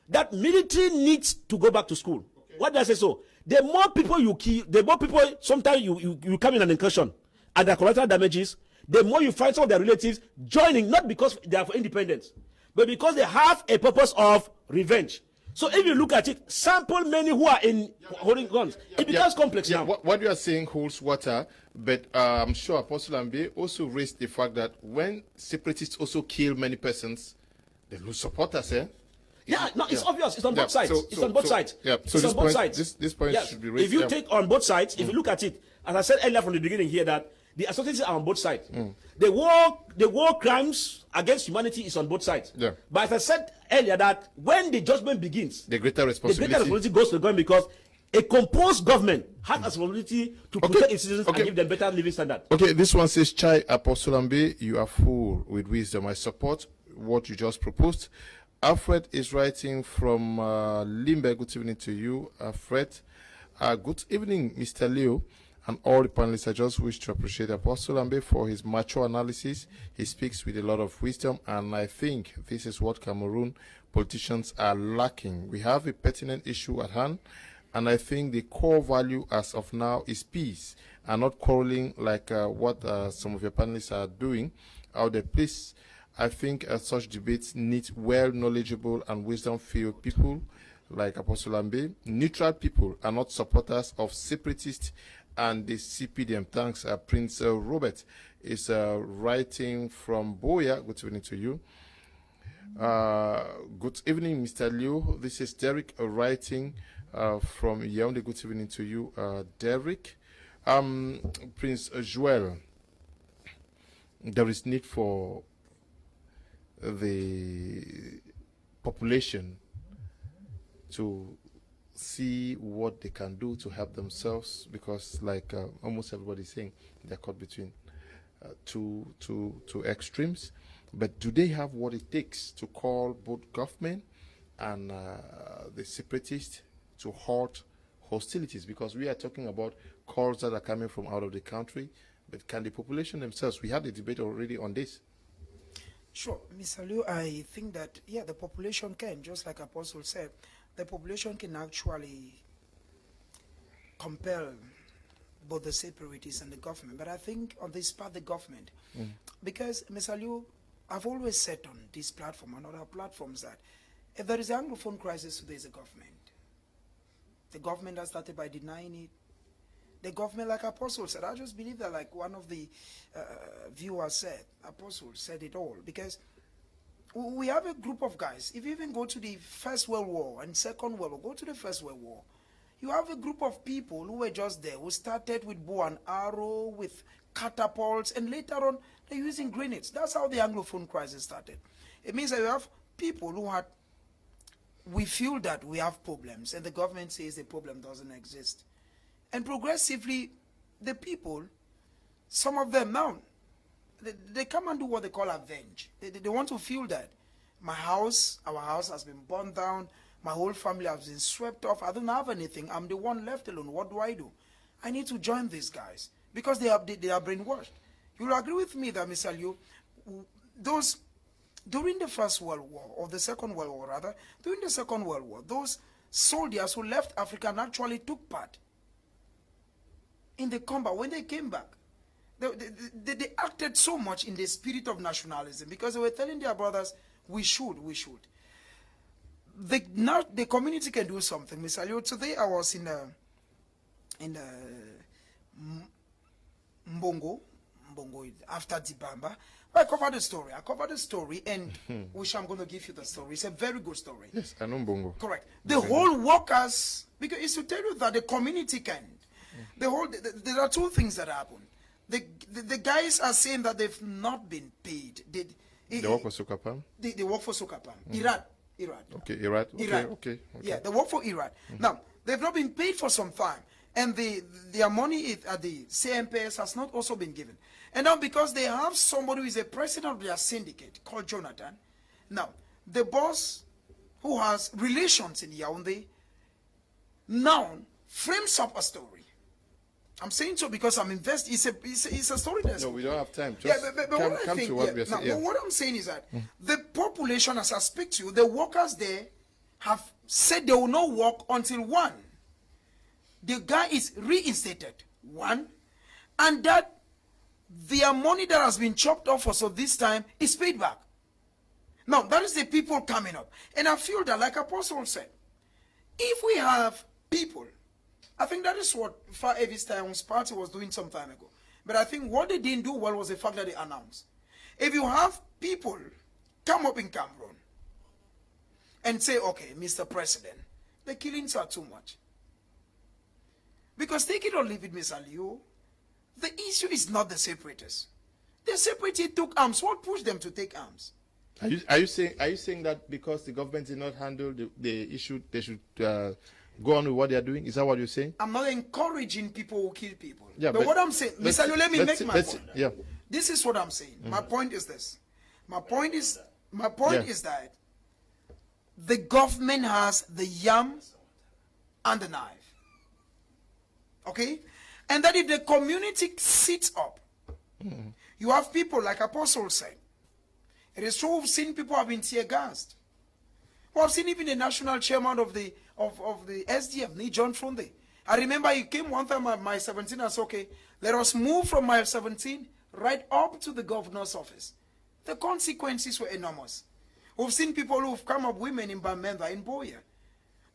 that military needs to go back to school. Okay. Why did I say so? The more people you kill, the more people, sometimes you come in an incursion and there are collateral damages, the more you find some of their relatives joining, not because they are for independence, but because they have a purpose of revenge. So if you look at it, sample many who are in holding guns. It becomes complex now. What you are saying holds water, but I'm sure Apostle Ambe also raised the fact that when separatists also kill many persons, they lose supporters, eh? Yeah, no, it's obvious. It's on both sides. It's on both sides. Yeah, so it's on both sides. This point should be raised. If you take on both sides, if you look at it, as I said earlier from the beginning here, that the atrocities are on both sides. The war crimes against humanity is on both sides. Yeah. But as I said earlier, that when the judgment begins, the greater responsibility goes to the government, because a composed government has a responsibility to protect its citizens and give them better living standard. Okay, this one says, Chai Apostle Ambe, you are full with wisdom. I support what you just proposed. Alfred is writing from Limbe. Good evening to you, Alfred. Good evening, Mr. Leo, and all the panelists. I just wish to appreciate Apostle Ambe for his mature analysis. He speaks with a lot of wisdom, and I think this is what Cameroon politicians are lacking. We have a pertinent issue at hand, and I think the core value as of now is peace, and not quarreling like what some of your panelists are doing out there. Please, I think such debates need well knowledgeable and wisdom-filled people like Apostle Ambe, neutral people, and not supporters of separatist and the CPDM. Thanks, Prince Robert is writing from Boya. Good evening to you. Good evening, Mr. Liu. This is Derek writing from Yaoundé. Good evening to you, Derek. Prince Joel, there is need for the population to see what they can do to help themselves, because like almost everybody is saying, they're caught between two extremes. But do they have what it takes to call both government and the separatists to halt hostilities? Because we are talking about calls that are coming from out of the country, but can the population themselves? We had a debate already on this. Sure, Mr. Liu, I think that, yeah, the population can, just like Apostle said, the population can actually compel both the separatists and the government. But I think on this part, the government, because, Mr. Liu, I've always said on this platform and other platforms that if there is an Anglophone crisis, there is a government. The government has started by denying it. The government, like Apostle said, I just believe that, like one of the viewers said, Apostle said it all, because we have a group of guys. If you even go to the First World War and Second World War, go to the First World War, you have a group of people who were just there, who started with bow and arrow, with catapults, and later on, they're using grenades. That's how the Anglophone crisis started. It means that you have people who had, we feel that we have problems, and the government says the problem doesn't exist. And progressively, the people, some of them now, they come and do what they call avenge. They want to feel that my house, our house has been burned down, my whole family has been swept off, I don't have anything, I'm the one left alone, what do? I need to join these guys, because they are brainwashed. You'll agree with me that, Mr. Liu, those, during the First World War, or the Second World War rather, during the Second World War, those soldiers who left Africa and actually took part in the combat, when they came back, they acted so much in the spirit of nationalism, because they were telling their brothers, we should. Now the community can do something. Mr. Liu, today I was in Mbongo after Dibamba. I covered the story, and which I'm going to give you the story. It's a very good story. Yes, I know Mbongo. Correct. The whole workers, because it's to tell you that the community can. There are two things that happen. The guys are saying that they've not been paid. They work for Sokapam? They work for Sokapam. Iran. Okay, Iran. Okay. Yeah, they work for Iran. Now, they've not been paid for some time. And their money at the CMPS has not also been given. And now, because they have somebody who is a president of their syndicate called Jonathan, now, the boss who has relations in Yaoundé now frames up a story. I'm saying so because I'm invested. It's a story that's... No, we don't have time. Just come to what we are saying. Now, what I'm saying is that the population, as I speak to you, the workers there have said they will not work until one, the guy is reinstated, one, and that their money that has been chopped off for so this time is paid back. Now, that is the people coming up. And I feel that, like Apostle said, if we have people, I think that is what Far East Towns Party was doing some time ago. But I think what they didn't do well was the fact that they announced. If you have people come up in Cameroon and say, okay, Mr. President, the killings are too much. Because take it or leave it, Mr. Liu, the issue is not the separatists. The separatists took arms. What pushed them to take arms? Are you saying that because the government did not handle the issue, they should go on with what they are doing? Is that what you're saying? I'm not encouraging people who kill people. Yeah, but what I'm saying, Mr. Liu, let me make my point. Yeah. This is what I'm saying. My point is this. My point is that the government has the yam and the knife. Okay? And that if the community sits up, you have people like Apostle said. It is true we've seen people have been tear gassed. We have seen even the national chairman of the SDF, John Fronde. I remember he came one time at my 17 and said, okay, let us move from my 17 right up to the governor's office. The consequences were enormous. We've seen people who've come up, women in Bamenda, in Boya.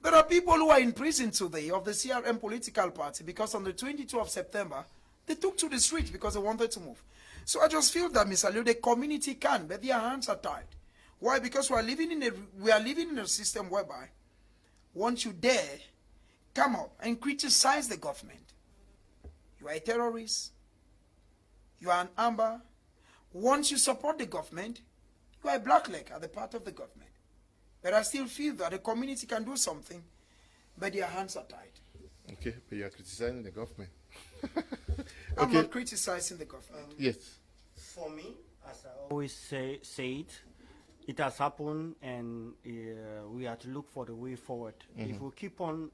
There are people who are in prison today of the CRM political party because on the 22nd of September, they took to the street because they wanted to move. So I just feel that, Mr. Liu, the community can, but their hands are tied. Why? Because we are living in a system whereby once you dare come up and criticize the government, you are a terrorist, you are an amber. Once you support the government, you are a blackleg at the part of the government. But I still feel that the community can do something, but their hands are tied. Okay, but you are criticizing the government. I'm not criticizing the government. Yes. For me, as I always say it has happened, and we have to look for the way forward. If we keep on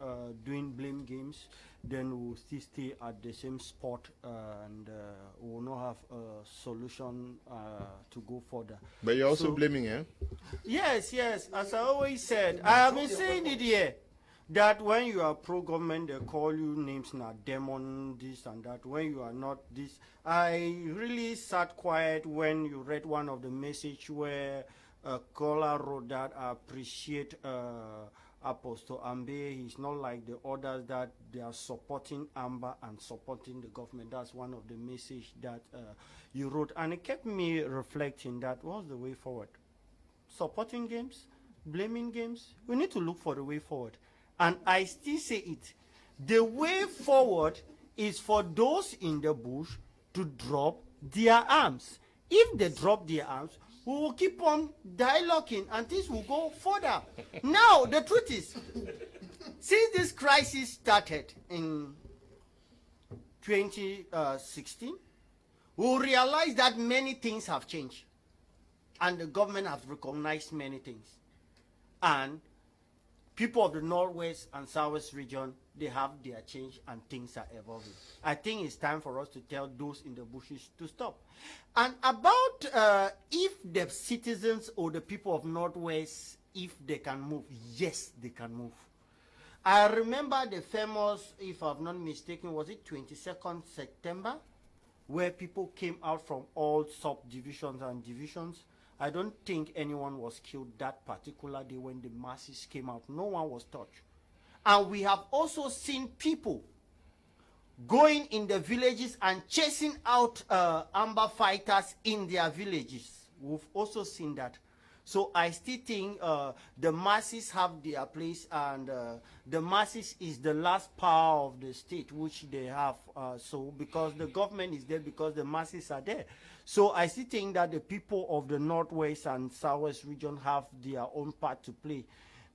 doing blame games, then we'll still stay at the same spot, and we will not have a solution to go further. But you're also blaming, eh? Yes, as I always said, I have been saying it here, that when you are pro-government, they call you names now, demon, this and that. When you are not this, I really sat quiet when you read one of the message where caller wrote that I appreciate Apostle Ambe. He's not like the others that they are supporting Amber and supporting the government. That's one of the message that you wrote, and it kept me reflecting that what's the way forward? Supporting games, blaming games. We need to look for the way forward. And I still say it. The way forward is for those in the bush to drop their arms. If they drop their arms, we will keep on dialoguing and things will go further. Now, the truth is, since this crisis started in 2016, we realize that many things have changed. And the government has recognized many things. And people of the Northwest and Southwest region, they have their change and things are evolving. I think it's time for us to tell those in the bushes to stop. And about if the citizens or the people of Northwest, if they can move, yes, they can move. I remember the famous, if I'm not mistaken, was it 22nd September, where people came out from all subdivisions and divisions. I don't think anyone was killed that particular day when the masses came out. No one was touched. And we have also seen people going in the villages and chasing out amber fighters in their villages. We've also seen that. So I still think the masses have their place, and the masses is the last power of the state which they have. So because the government is there, because the masses are there. So I still think that the people of the Northwest and Southwest region have their own part to play.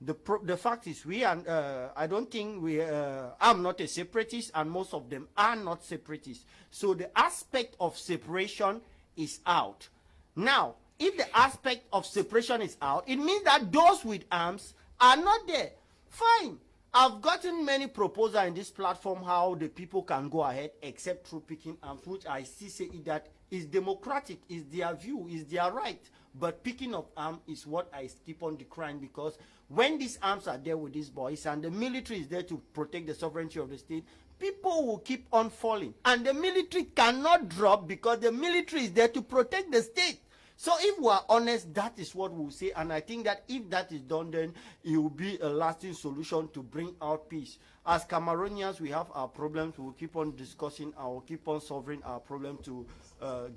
The fact is, we are, I don't think we, I'm not a separatist, and most of them are not separatists. So the aspect of separation is out. Now, if the aspect of separation is out, it means that those with arms are not there. Fine. I've gotten many proposals in this platform how the people can go ahead except through picking arms, which I still say that is democratic, is their view, is their right. But picking of arms is what I keep on decrying, because when these arms are there with these boys and the military is there to protect the sovereignty of the state, people will keep on falling. And the military cannot drop because the military is there to protect the state. So if we are honest, that is what we'll say. And I think that if that is done, then it will be a lasting solution to bring out peace. As Cameroonians, we have our problems. We'll keep on discussing, we'll keep on solving our problem to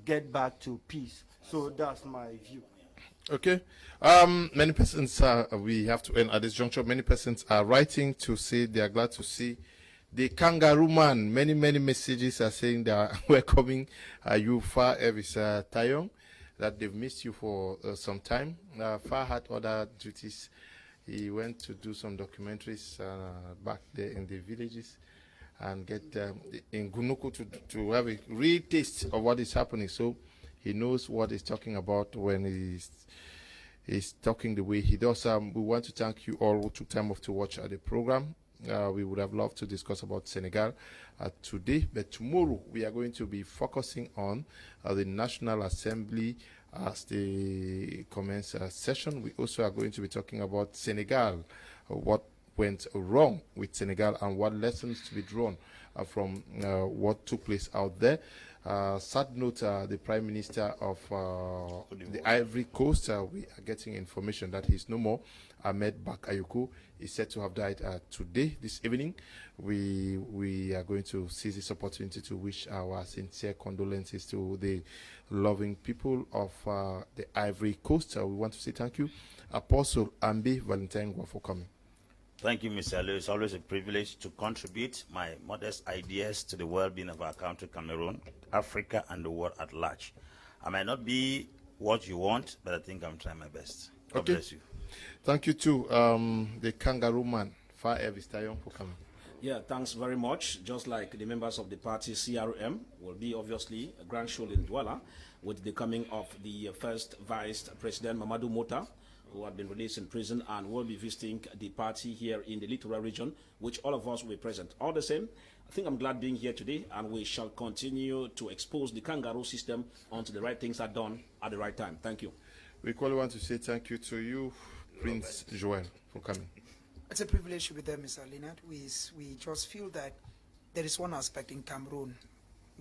get back to peace. So that's my view. Okay. Many persons, we have to end at this juncture. Many persons are writing to say they are glad to see the kangaroo man. Many messages are saying they are welcoming you, Far Evis Tayong, that they've missed you for some time. Far had other duties. He went to do some documentaries back there in the villages and get in Gunuku to have a real taste of what is happening. So he knows what he's talking about when he's talking the way he does. We want to thank you all who took time off to watch the program. We would have loved to discuss about Senegal today, but tomorrow we are going to be focusing on the National Assembly as they commence a session. We also are going to be talking about Senegal, what went wrong with Senegal and what lessons to be drawn from what took place out there. Sad note, the Prime Minister of the Ivory Coast, we are getting information that he's no more. Ahmed Bakayoko is said to have died today, this evening. We are going to seize this opportunity to wish our sincere condolences to the loving people of the Ivory Coast. We want to say thank you, Apostle Ambi Valentine, for coming. Thank you, Mr. Lou. It's always a privilege to contribute my modest ideas to the well-being of our country, Cameroon, Africa, and the world at large. I might not be what you want, but I think I'm trying my best. God bless you. Thank you too, the Kangaroo Man, Far Vistayon, for coming. Yeah, thanks very much. Just like the members of the party, CRM will be obviously a grand show in Douala with the coming of the first Vice President Mamadou Mota, who had been released in prison and will be visiting the party here in the Littoral region, which all of us will be present. All the same, I think I'm glad being here today, and we shall continue to expose the kangaroo system until the right things are done at the right time. Thank you. We equally want to say thank you to you, Prince Joel, for coming. It's a privilege to be there, Mr. Leonard. We just feel that there is one aspect in Cameroon.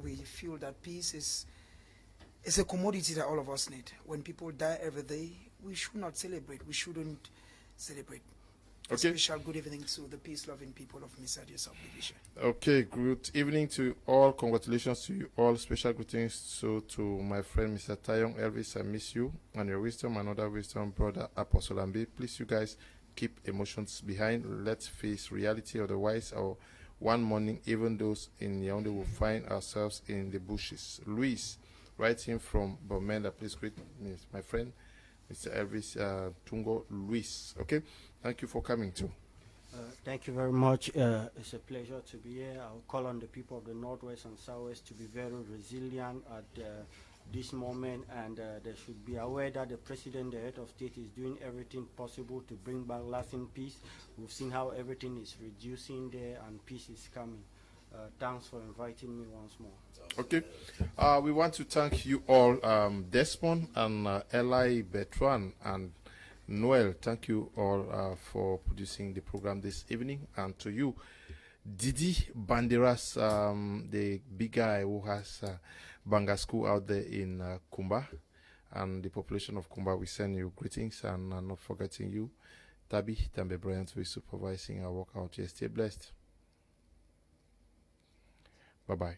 We feel that peace is a commodity that all of us need. When people die every day, we should not celebrate. We shouldn't celebrate. Okay. A special good evening to the peace-loving people of Misadia subdivision. Okay, good evening to all. Congratulations to you all. Special greetings to my friend Mr. Tayon Elvis. I miss you and your wisdom and other wisdom, brother Apostle Ambi. Please, you guys, keep emotions behind. Let's face reality. Otherwise, one morning, even those in Yaoundé will find ourselves in the bushes. Luis, writing from Bomenda. Please greet me, my friend, Mr. Elvis Tungo Luis. Okay, thank you for coming too. Thank you very much. It's a pleasure to be here. I'll call on the people of the Northwest and Southwest to be very resilient at this moment, and they should be aware that the President, the head of state, is doing everything possible to bring back lasting peace. We've seen how everything is reducing there and peace is coming. Thanks for inviting me once more. Okay. We want to thank you all, Desmond and Eli Bertrand and Noel. Thank you all for producing the program this evening. And to you, Didi Banderas, the big guy who has Banga School out there in Kumba. And the population of Kumba, we send you greetings, and not forgetting you, Tabi Tambe Bryant, who is supervising our work out here. Stay blessed. Bye-bye.